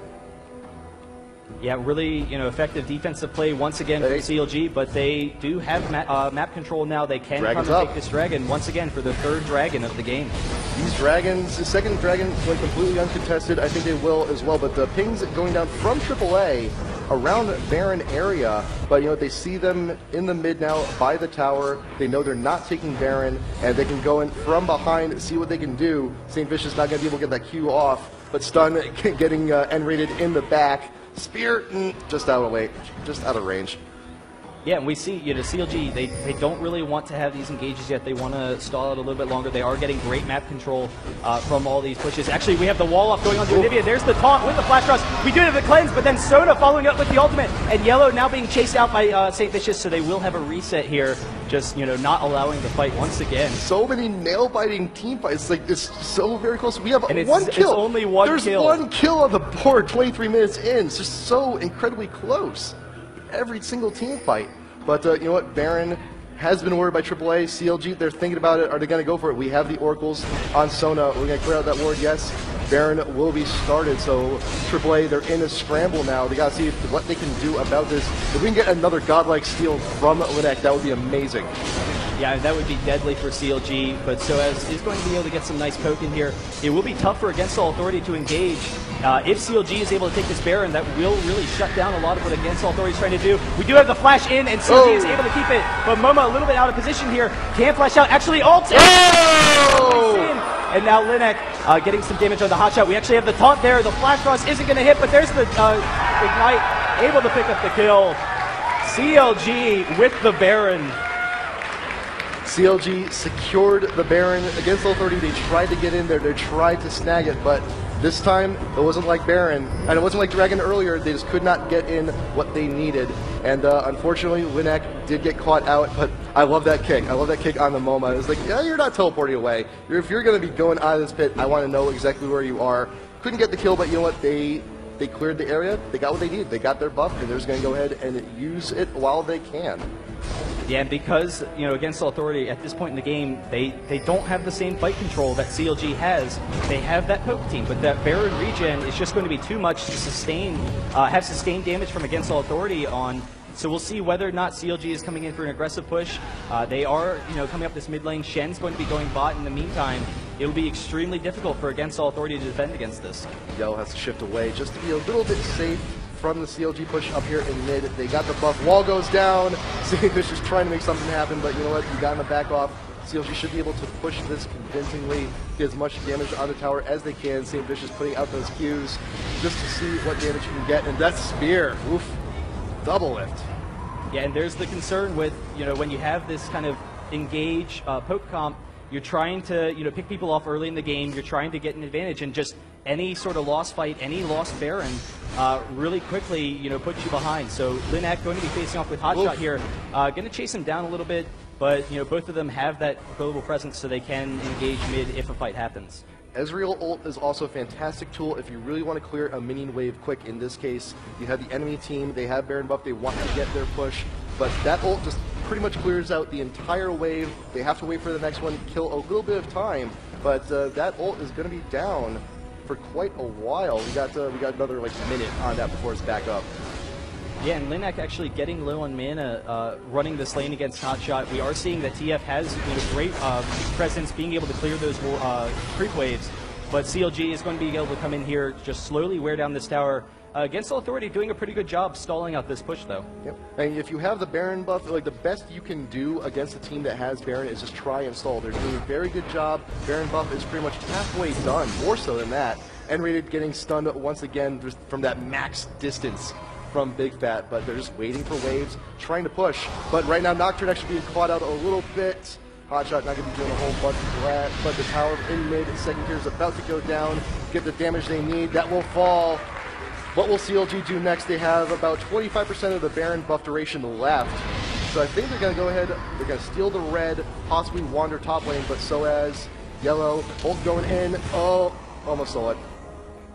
Yeah, really, effective defensive play once again from CLG, but they do have map control now. They can come and take this dragon once again for the 3rd dragon of the game.
These dragons, the 2nd dragon, like completely uncontested. I think they will as well, but the pings going down from AAA around the Baron area, but they see them in the mid now by the tower. They know they're not taking Baron, and they can go in from behind, see what they can do. St. Vicious not going to be able to get that Q off, but Stun getting N-rated in the back. Spear, just out of range.
Yeah, and we see, CLG, they don't really want to have these engages yet. They want to stall out a little bit longer. They are getting great map control from all these pushes. Actually, we have the wall off going on to Anivia. There's the taunt with the flash rush. We do have the cleanse, but then Soda following up with the ultimate. And Yellow now being chased out by St. Vicious, so they will have a reset here. Just, not allowing the fight once again.
So many nail-biting team fights. Like, it's so very close. We have one kill.
It's only one
kill. There's one kill on the board 23 minutes in. It's just so incredibly close. Every single team fight. But you know what? Baron has been worried by AAA. CLG, they're thinking about it. Are they going to go for it? We have the Oracles on Sona. We're going to clear out that ward. Yes, Baron will be started. So AAA, they're in a scramble now. They got to see what they can do about this. If we can get another godlike steal from Linek, that would be amazing.
Yeah, that would be deadly for CLG, but Soaz is going to be able to get some nice poke in here. It will be tough for Against All Authority to engage. If CLG is able to take this Baron, that will really shut down a lot of what Against All Authority is trying to do. We do have the flash in, and CLG is able to keep it, but Momo a little bit out of position here. Can't flash out, actually ult! And now Linek getting some damage on the hot shot. We actually have the taunt there. The flash rush isn't going to hit, but there's the Ignite, able to pick up the kill. CLG with the Baron.
CLG secured the Baron. Against All Authority, they tried to get in there. They tried to snag it, but this time it wasn't like Baron, and it wasn't like Dragon earlier. They just could not get in what they needed. And unfortunately, Linek did get caught out, but I love that kick. I love that kick on the MoMA. It's like, yeah, you're not teleporting away. If you're going to be going out of this pit, I want to know exactly where you are. Couldn't get the kill, but you know what? They cleared the area. They got what they needed. They got their buff, and they're just going to go ahead and use it while they can.
Yeah, and because, Against All Authority, at this point in the game, they don't have the same fight control that CLG has. They have that poke team, but that Baron regen is just going to be too much to sustain, have sustained damage from Against All Authority on. So we'll see whether or not CLG is coming in for an aggressive push. They are, coming up this mid lane. Shen's going to be going bot in the meantime. It'll be extremely difficult for Against All Authority to defend against this.
Yellow has to shift away just to be a little bit safe from the CLG push up here in mid. They got the buff. Wall goes down. St. Vicious trying to make something happen, but you know what? You got him to back off. CLG should be able to push this convincingly, get as much damage on the tower as they can. St. Vicious putting out those Qs just to see what damage you can get. And that spear, oof, double lift.
Yeah, and there's the concern with, when you have this kind of engage poke comp, you're trying to, pick people off early in the game. You're trying to get an advantage, and just any sort of lost fight, any lost Baron, really quickly, puts you behind. So Linek going to be facing off with Hotshot here, going to chase him down a little bit, but both of them have that global presence, so they can engage mid if a fight happens.
Ezreal ult is also a fantastic tool if you really want to clear a minion wave quick. In this case, you have the enemy team, they have Baron buff, they want to get their push, but that ult just pretty much clears out the entire wave. They have to wait for the next one, kill a little bit of time, but that ult is going to be down for quite a while. We got another minute on that before it's back up.
Yeah, and Linek actually getting low on mana, running this lane against Hotshot. We are seeing that TF has great presence, being able to clear those creep waves, but CLG is going to be able to come in here, just slowly wear down this tower. Against All Authority doing a pretty good job stalling out this push, though. Yep.
And if you have the Baron buff, the best you can do against a team that has Baron is just try and stall. They're doing a very good job. Baron buff is pretty much halfway done, more so than that. N-rated getting stunned once again from that max distance from Big Fat, but they're just waiting for waves, trying to push. But right now, Nocturne actually being caught out a little bit. Hotshot not going to be doing a whole bunch of that, but the tower in mid, second tier is about to go down, get the damage they need. That will fall. What will CLG do next? They have about 25% of the Baron buff duration left. So I think they're going to go ahead, they're going to steal the red, possibly wander top lane, but so as Yellow, ult going in, oh, almost saw it.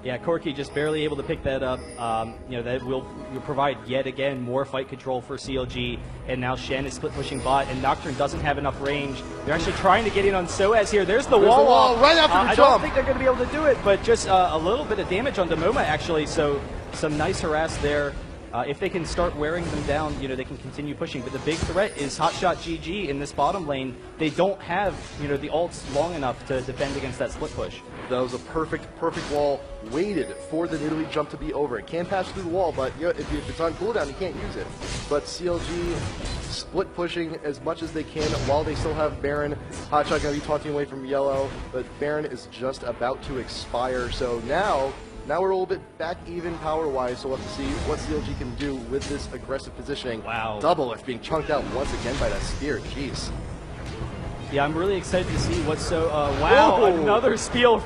Yeah, Corki just barely able to pick that up. That will provide yet again more fight control for CLG. and now Shen is split pushing bot, and Nocturne doesn't have enough range. They're actually trying to get in on Soaz here. There's the wall
right after the
I
jump.
don't think they're going to be able to do it, but just a little bit of damage on Demoma actually, so some nice harass there. If they can start wearing them down, they can continue pushing. But the big threat is Hotshot GG in this bottom lane. They don't have, the ults long enough to defend against that split push.
That was a perfect wall. Waited for the Nidalee jump to be over. It can pass through the wall, but if it's on cooldown, you can't use it. But CLG split pushing as much as they can while they still have Baron. Hotshot going to be taunting away from Yellow, but Baron is just about to expire. So now we're a little bit back even power-wise, so we'll have to see what CLG can do with this aggressive positioning.
Wow.
Doublelift being chunked out once again by that spear. Jeez.
Yeah, I'm really excited to see what's wow,
Whoa.
Another spear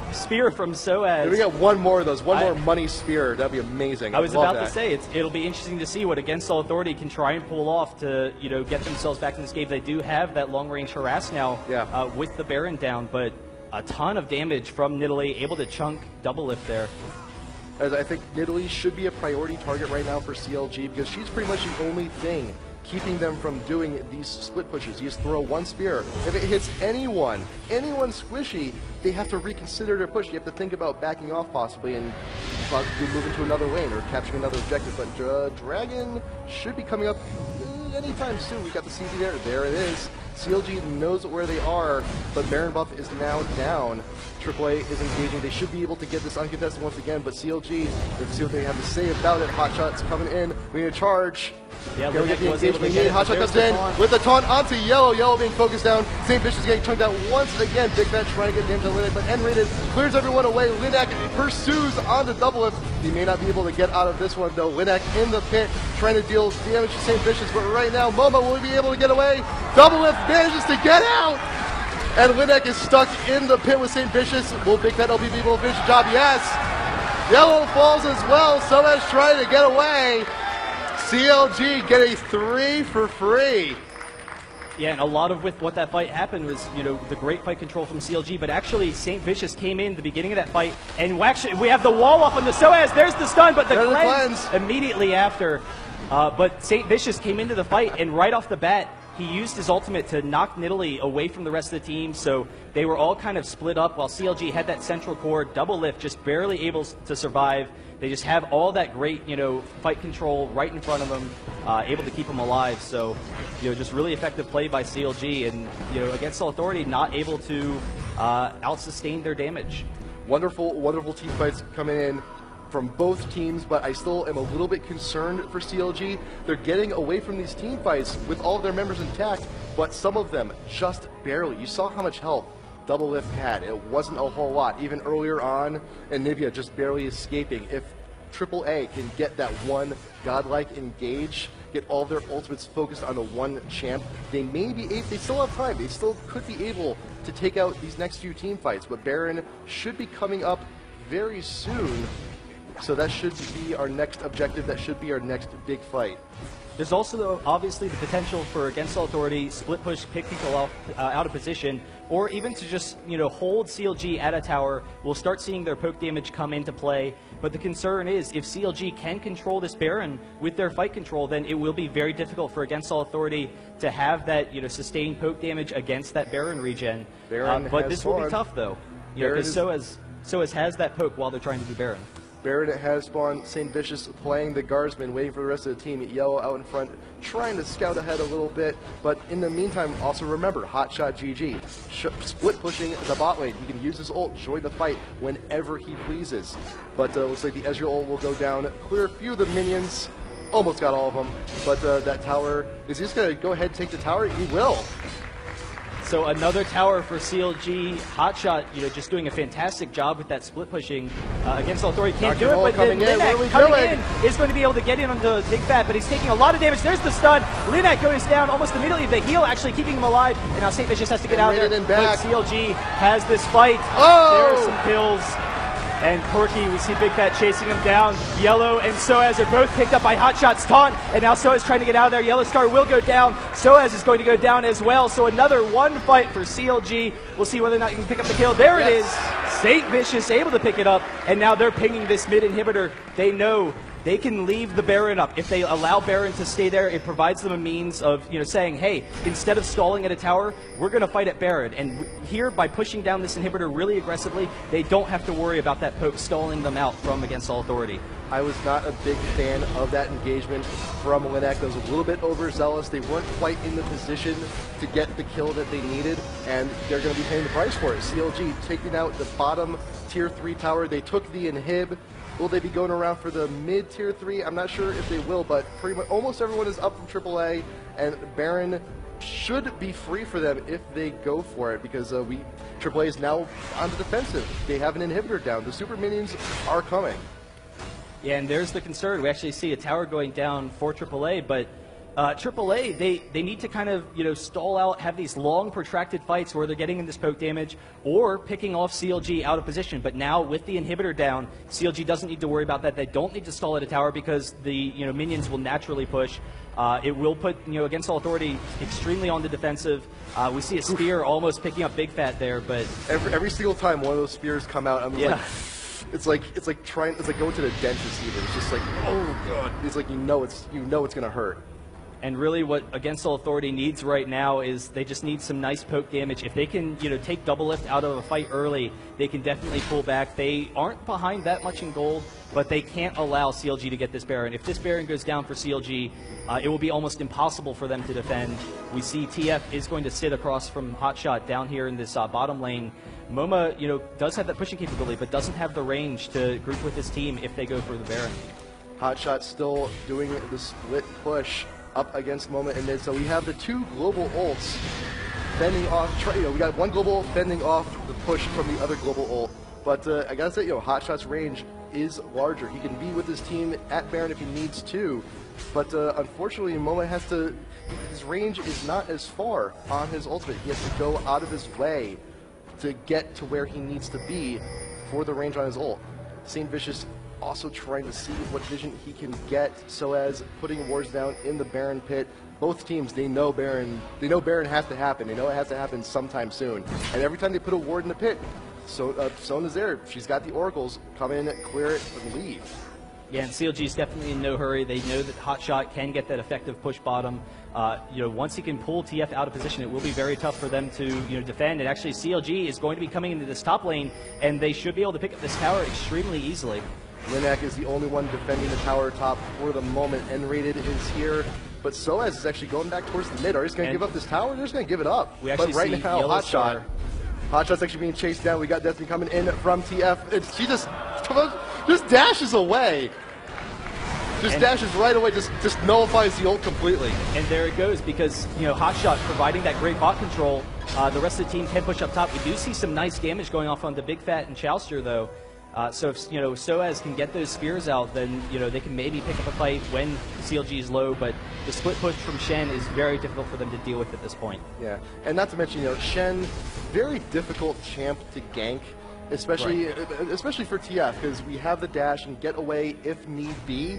from Soaz.
If we get one more of those, one more money spear, that'd be amazing.
I was about to say, it'll be interesting to see what Against All Authority can try and pull off to, get themselves back in this game. They do have that long-range harass now with the Baron down, but a ton of damage from Nidalee, able to chunk Doublelift there.
As I think Nidalee should be a priority target right now for CLG because she's pretty much the only thing keeping them from doing these split pushes. You just throw one spear. If it hits anyone squishy, they have to reconsider their push. You have to think about backing off possibly and move into another lane or capturing another objective. But Dragon should be coming up anytime soon. We got the CZ there. There it is. CLG knows where they are, but Baron buff is now down. AAA is engaging. They should be able to get this uncontested once again, but CLG, let's see what they have to say about it. Hotshot's coming in. We need a charge.
Yeah,
we get the engagement. Hotshot comes in with the taunt onto Yellow. Yellow being focused down. St. Vicious getting chunked out once again. Big Fat trying to get damage on Linek, but N-rated clears everyone away. Linek pursues on the Doublelift. He may not be able to get out of this one though. Linek in the pit trying to deal damage to St. Vicious, but right now, Momo will he be able to get away? Doublelift manages to get out! And Linek is stuck in the pit with St. Vicious. Will Big Fat LB be able to finish the job? Yes! Yellow falls as well. Soaz trying to get away. CLG get a 3 for free.
Yeah, and a lot of with what that fight happened was, the great fight control from CLG, but actually St. Vicious came in the beginning of that fight, and actually we have the wall up on the Soaz. There's the stun, but the cleanse immediately after. But St. Vicious came into the fight, and right off the bat, he used his ultimate to knock Nidalee away from the rest of the team, so they were all kind of split up while CLG had that central core. Doublelift just barely able to survive. They just have all that great, fight control right in front of them, able to keep them alive. So, just really effective play by CLG, and, Against All Authority not able to out-sustain their damage.
Wonderful team fights coming in from both teams, but I still am a little bit concerned for CLG. They're getting away from these team fights with all of their members intact, but some of them just barely. You saw how much health Doublelift had. It wasn't a whole lot. Even earlier on, and Nivea just barely escaping. If AAA can get that one godlike engage, get all of their ultimates focused on the one champ, they still have time. They still could be able to take out these next few team fights, but Baron should be coming up very soon. So that should be our next objective. That should be our next big fight.
There's also, obviously, the potential for Against All Authority, split push, pick people out of position, or even to just, hold CLG at a tower. We'll start seeing their poke damage come into play. But the concern is, if CLG can control this Baron with their fight control, then it will be very difficult for Against All Authority to have that, sustained poke damage against that Baron regen. But this will be tough, though, because Soaz has that poke while they're trying to do Baron.
Baron has spawned. St. Vicious playing the guardsman, waiting for the rest of the team. Yellow out in front, trying to scout ahead a little bit. But in the meantime, also remember, Hotshot GG. Split pushing the bot lane. He can use his ult, join the fight whenever he pleases. But looks like the Ezreal ult will go down, clear a few of the minions. Almost got all of them. But that tower, is he just going to go ahead and take the tower? He will.
So another tower for CLG. Hotshot, just doing a fantastic job with that split pushing Against All Authority. Can't do it, but then Linek coming in is going to be able to get in on the Big Fat, but he's taking a lot of damage. There's the stun. Linek goes down almost immediately. The heal actually keeping him alive, and now St. Vicious has to get out there. But CLG has this fight. There are some kills. And Corky, we see Big Fat chasing him down. Yellow and Soaz are both picked up by Hotshot's taunt, and now Soaz trying to get out of there. Yellow Star will go down. Soaz is going to go down as well. So another one fight for CLG. We'll see whether or not you can pick up the kill. There it is. St. Vicious able to pick it up, and now they're pinging this mid inhibitor. They know they can leave the Baron up. If they allow Baron to stay there, it provides them a means of saying, hey, instead of stalling at a tower, we're going to fight at Baron. And here, by pushing down this inhibitor really aggressively, they don't have to worry about that poke stalling them out from Against All Authority.
I was not a big fan of that engagement from Linak. That was a little bit overzealous. They weren't quite in the position to get the kill that they needed, and they're going to be paying the price for it. CLG taking out the bottom tier 3 tower. They took the inhib. Will they be going around for the mid tier 3? I'm not sure if they will, but pretty much almost everyone is up from AAA, and Baron should be free for them if they go for it, because AAA is now on the defensive. They have an inhibitor down. The super minions are coming.
Yeah, and there's the concern. We actually see a tower going down for AAA, but AAA, they need to kind of, stall out, have these long, protracted fights where they're getting in this poke damage or picking off CLG out of position. But now, with the inhibitor down, CLG doesn't need to worry about that. They don't need to stall at a tower because the, minions will naturally push. It will put, Against All Authority extremely on the defensive. We see a spear almost picking up Big Fat there, but
every single time one of those spears come out, I'm like, it's like going to the dentist even. It's just like, oh god. It's like it's gonna hurt.
And really what Against All Authority needs right now is they just need some nice poke damage. If they can, take double lift out of a fight early, they can definitely pull back. They aren't behind that much in gold, but they can't allow CLG to get this Baron. If this Baron goes down for CLG, it will be almost impossible for them to defend. We see TF is going to sit across from Hotshot down here in this bottom lane. MoMA, does have that pushing capability, but doesn't have the range to group with his team if they go for the Baron.
Hotshot still doing the split push up against MoMA in mid. So we have the two global ults fending off. We got one global ult fending off the push from the other global ult. But I gotta say, Hotshot's range is larger. He can be with his team at Baron if he needs to. But unfortunately, MoMA has to. His range is not as far on his ultimate. He has to go out of his way to get to where he needs to be for the range on his ult. St. Vicious also trying to see what vision he can get, so as putting wards down in the Baron pit. Both teams, they know Baron has to happen. They know it has to happen sometime soon. And every time they put a ward in the pit, Sona's there. She's got the oracles. Come in, clear it, and leave.
Yeah, and CLG's definitely in no hurry. They know that Hotshot can get that effective push bottom. Once he can pull TF out of position, it will be very tough for them to defend. And actually, CLG is going to be coming into this top lane, and they should be able to pick up this tower extremely easily.
Linak is the only one defending the tower top for the moment. N-rated is here, but Soaz is actually going back towards the mid. Are they just going to give up this tower? They're just going to give it up. But right now, Hotshot. Hotshot's actually being chased down. We got Destiny coming in from TF. And she just dashes away. Dashes right away, just nullifies the ult completely.
And there it goes, because Hotshot providing that great bot control. The rest of the team can push up top. We do see some nice damage going off on the Big Fat and Chowster, though. So if Soaz can get those spears out, then they can maybe pick up a fight when CLG is low. But the split push from Shen is very difficult for them to deal with at this point.
Yeah, and not to mention Shen, very difficult champ to gank, especially for TF, because we have the dash and get away if need be.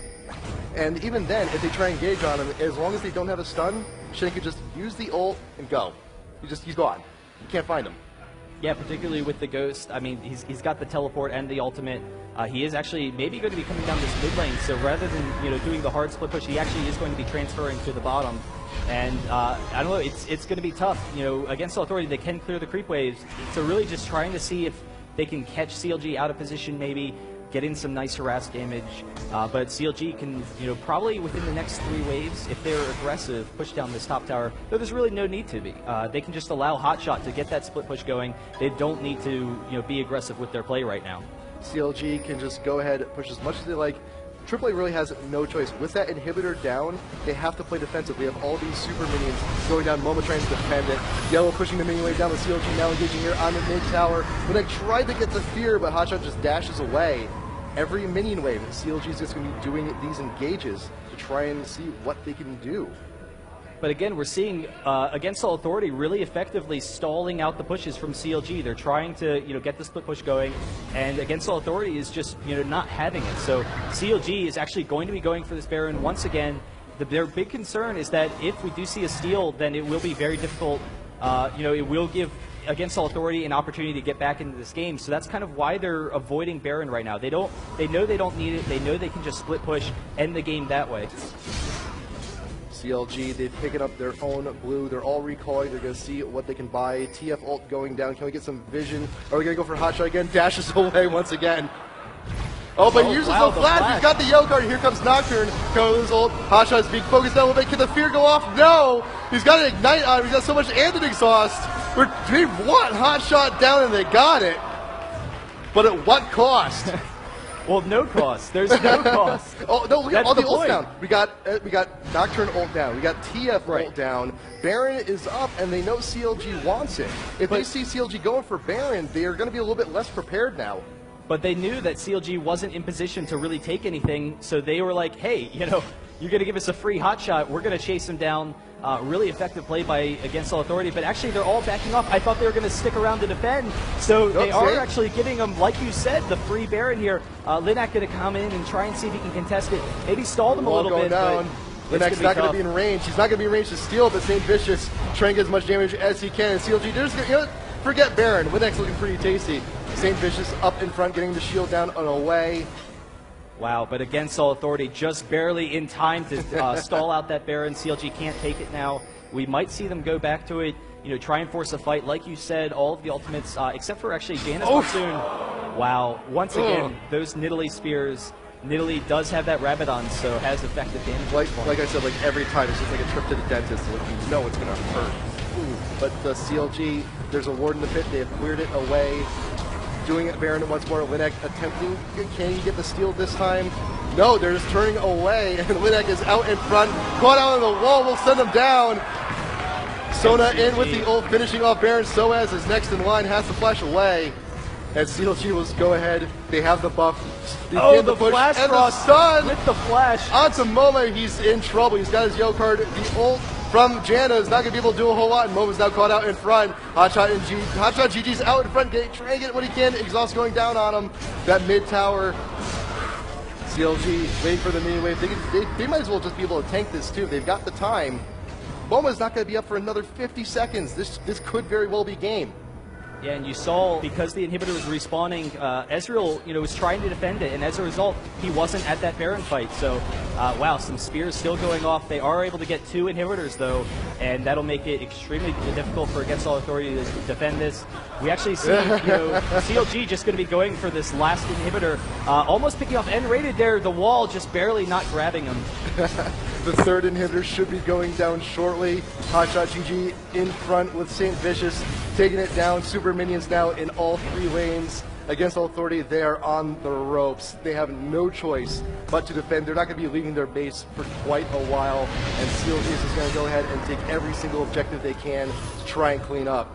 And even then, if they try and engage on him, as long as they don't have a stun, Shen can just use the ult and go. He's gone. You can't find him.
Yeah, particularly with the Ghost. I mean, he's got the teleport and the ultimate. He is actually maybe going to be coming down this mid lane, so rather than doing the hard split push, he actually is going to be transferring to the bottom. And I don't know, it's going to be tough. Against All Authority, they can clear the creep waves, so really just trying to see if they can catch CLG out of position, maybe get in some nice harass damage. But CLG can, probably within the next 3 waves, if they're aggressive, push down this top tower. Though there's really no need to be. They can just allow Hotshot to get that split push going. They don't need to, be aggressive with their play right now.
CLG can just go ahead, push as much as they like. AAA really has no choice. With that inhibitor down, they have to play defensive. They have all these super minions going down, MoMA trying to defend it. Yellow pushing the minion wave down with CLG now engaging here on the mid tower. When I tried to get the fear, but Hotshot just dashes away. Every minion wave, CLG is just going to be doing these engages to try and see what they can do.
But again, we're seeing Against All Authority really effectively stalling out the pushes from CLG. They're trying to get the split push going, and Against All Authority is just not having it. So CLG is actually going to be going for this Baron once again. Their big concern is that if we do see a steal, then it will be very difficult. It will give Against All Authority an opportunity to get back into this game, so that's kind of why they're avoiding Baron right now. They know they don't need it. They know they can just split push, end the game that way.
CLG, they've picked up their own blue. They're all recalling. They're going to see what they can buy. TF ult going down. Can we get some vision? Are we going to go for hotshot again? Dashes away once again. Oh, but uses the flash. He's got the yellow card. Here comes Nocturne. Goes ult. Hotshot is being focused down a little bit. Can the fear go off? No. He's got an ignite on him. He's got so much anti exhaust. They want Hotshot down and they got it. But at what cost?
Well, no cost. There's no cost.
Oh no! Look at all the ults down. We got Nocturne ult down. We got TF ult down. Baron is up, and they know CLG wants it. If they see CLG going for Baron, they are going to be a little bit less prepared now.
But they knew that CLG wasn't in position to really take anything, so they were like, "Hey, you know, you're going to give us a free hotshot. We're going to chase him down." Really effective play by Against All Authority, but actually they're all backing off. I thought they were going to stick around to defend, so they are actually giving them, like you said, the free Baron here. Linak going to come in and try and see if he can contest it. Maybe stall them a little bit.
Down. Linak's not going to be in range. He's not going to be in range to steal, but St. Vicious trying to get as much damage as he can. And CLG, they're just gonna, forget Baron. Linak's looking pretty tasty. St. Vicious up in front, getting the shield down and away.
Wow, but Against All Authority just barely in time to stall out that Baron. CLG can't take it now. We might see them go back to it, try and force a fight. Like you said, all of the ultimates, except for actually Janus Monsoon. Wow, once again, those Nidalee spears. Nidalee does have that Rabadon, so has effective damage.
Like I said, like every time, it's just like a trip to the dentist. Like you know it's going to hurt. But the CLG, there's a ward in the pit. They have cleared it away. Doing it Baron once more. Linak attempting. Can he get the steal this time? No, they're just turning away, and Linak is out in front. Caught out on the wall, will send him down. Sona in with the ult, finishing off Baron. Soaz is next in line, has to flash away. And CLG will go ahead. They have the buff.
The flash
and
cross
the stun
with the flash.
Onto Momo, he's in trouble. He's got his yellow card. The ult from Janna is not going to be able to do a whole lot, and Momo's now caught out in front. Hotshot GG's out in front, trying to get what he can. Exhaust going down on him. That mid tower. CLG waiting for the minion wave. They might as well just be able to tank this too. They've got the time. Momo's not going to be up for another 50 seconds. This could very well be game.
Yeah, and you saw, because the inhibitor was respawning, Ezreal, was trying to defend it, and as a result, he wasn't at that Baron fight. So, wow, some spears still going off. They are able to get 2 inhibitors, though, and that'll make it extremely difficult for Against All Authority to defend this. We actually see, CLG just going to be going for this last inhibitor, almost picking off N-rated there, the wall just barely not grabbing him.
The third inhibitor should be going down shortly. Hotshot GG in front with St. Vicious, taking it down. Super minions now in all 3 lanes. Against All Authority, they are on the ropes. They have no choice but to defend. They're not going to be leaving their base for quite a while, and CLG is just going to go ahead and take every single objective they can to try and clean up.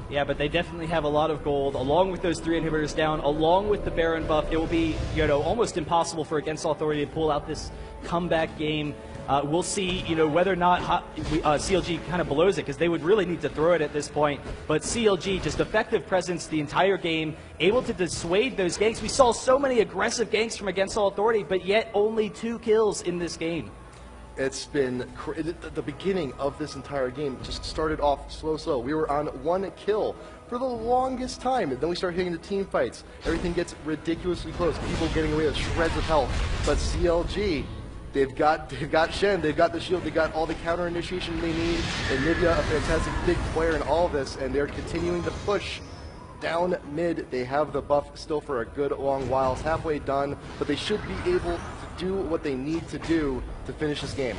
Yeah, but they definitely have a lot of gold. Along with those 3 inhibitors down, along with the Baron buff, it will be almost impossible for Against All Authority to pull out this comeback game. We'll see, whether or not CLG kind of blows it, because they would really need to throw it at this point. But CLG, just effective presence the entire game, able to dissuade those ganks. We saw so many aggressive ganks from Against All Authority, but yet only 2 kills in this game.
It's been the beginning of this entire game just started off slow. We were on 1 kill for the longest time, and then we start hitting the team fights. Everything gets ridiculously close. People getting away with shreds of health. But CLG, they've got Shen, they've got the shield, they've got all the counter initiation they need. And Nivea, a fantastic big player in all of this, and they're continuing to push down mid. They have the buff still for a good long while. It's halfway done, but they should be able to do what they need to do to finish this game.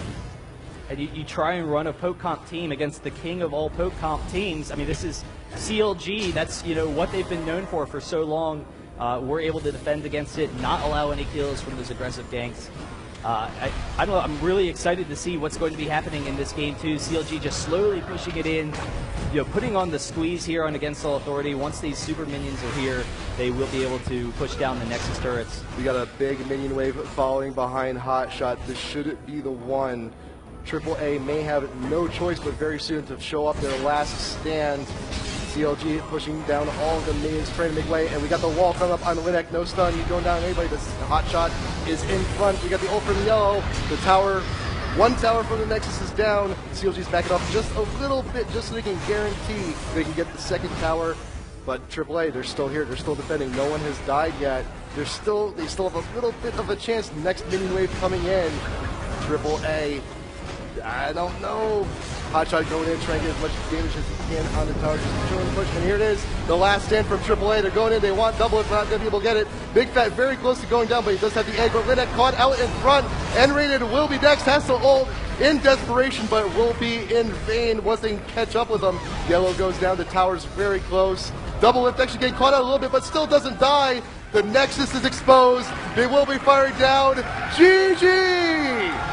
And you try and run a poke comp team against the king of all poke comp teams. I mean, this is CLG. That's what they've been known for so long. We're able to defend against it, not allow any kills from those aggressive ganks. I don't know, I'm really excited to see what's going to be happening in this game too. CLG just slowly pushing it in, putting on the squeeze here on Against All Authority. Once these super minions are here, they will be able to push down the Nexus turrets.
We got a big minion wave following behind Hotshot. This should be the one. aAa may have no choice but very soon to show up their last stand. CLG pushing down all of the minions, trying to make way, and we got the wall coming up on Linak. No stun, he's going down on anybody. The Hotshot is in front. We got the ult from yellow. The tower One tower from the Nexus is down. CLG's backing off just a little bit, just so they can guarantee they can get the second tower. But AAA, they're still here. They're still defending. No one has died yet. They still have a little bit of a chance. Next mini wave coming in. AAA. I don't know. Hotshot going in, trying to get as much damage as he can on the tower, just showing the push. And here it is, the last stand from AAA. They're going in, they want double if not going to be able to get it. Big Fat very close to going down, but he does have the egg. But Linek caught out in front. N-rated will be next, has to ult in desperation, but will be in vain once they can catch up with them. Yellow goes down, the tower's very close. Double lift actually getting caught out a little bit, but still doesn't die. The Nexus is exposed. They will be firing down. GG!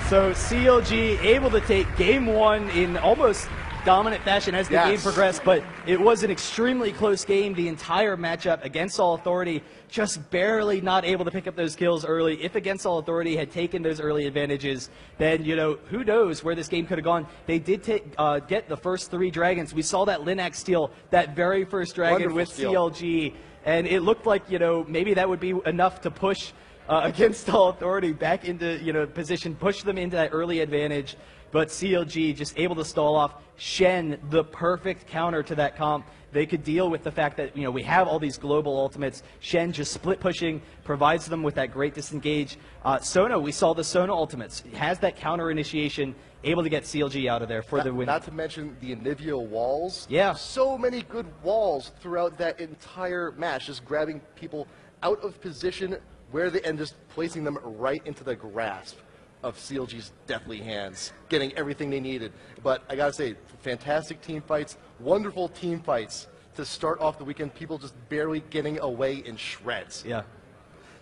So CLG able to take game one in almost dominant fashion as the game progressed, but it was an extremely close game. The entire matchup against All Authority, just barely not able to pick up those kills early. If against All Authority had taken those early advantages, then, you know, who knows where this game could have gone. They did get the first 3 dragons. We saw that Linak steal that very first dragon with CLG, and it looked like, you know, maybe that would be enough to push against All Authority back into, you know, position, push them into that early advantage. But CLG just able to stall off Shen, the perfect counter to that comp. They could deal with the fact that, you know, we have all these global ultimates. Shen just split pushing, provides them with that great disengage. Sona, we saw the Sona ultimates. Has that counter initiation, able to get CLG out of there for the win.
Not to mention the Anivia walls.
Yeah.
So many good walls throughout that entire match, just grabbing people out of position where they and just placing them right into the grasp of CLG's deathly hands, getting everything they needed. But I gotta say, fantastic team fights, wonderful team fights to start off the weekend. People just barely getting away in shreds.
Yeah,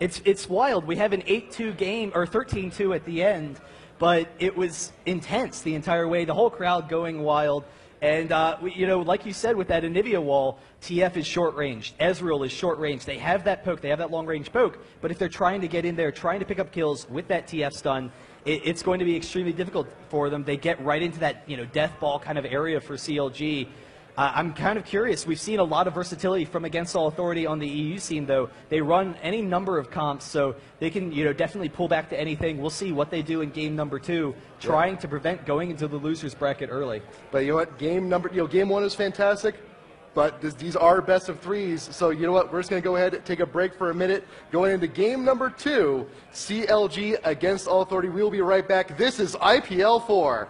it's wild. We have an 8-2 game, or 13-2 at the end, but it was intense the entire way. The whole crowd going wild. And, you know, like you said, with that Anivia wall, TF is short-ranged. Ezreal is short-ranged. They have that poke. They have that long-range poke. But if they're trying to get in there, trying to pick up kills with that TF stun, it's going to be extremely difficult for them. They get right into that, you know, death ball kind of area for CLG. I'm kind of curious. We've seen a lot of versatility from Against All Authority on the EU scene, though. They run any number of comps, so they can, you know, definitely pull back to anything. We'll see what they do in game number 2, trying to prevent going into the losers bracket early.
But you know what? Game 1 is fantastic, but these are best of 3s. So you know what? We're just going to go ahead and take a break for a minute. Going into game number 2, CLG Against All Authority. We will be right back. This is IPL4.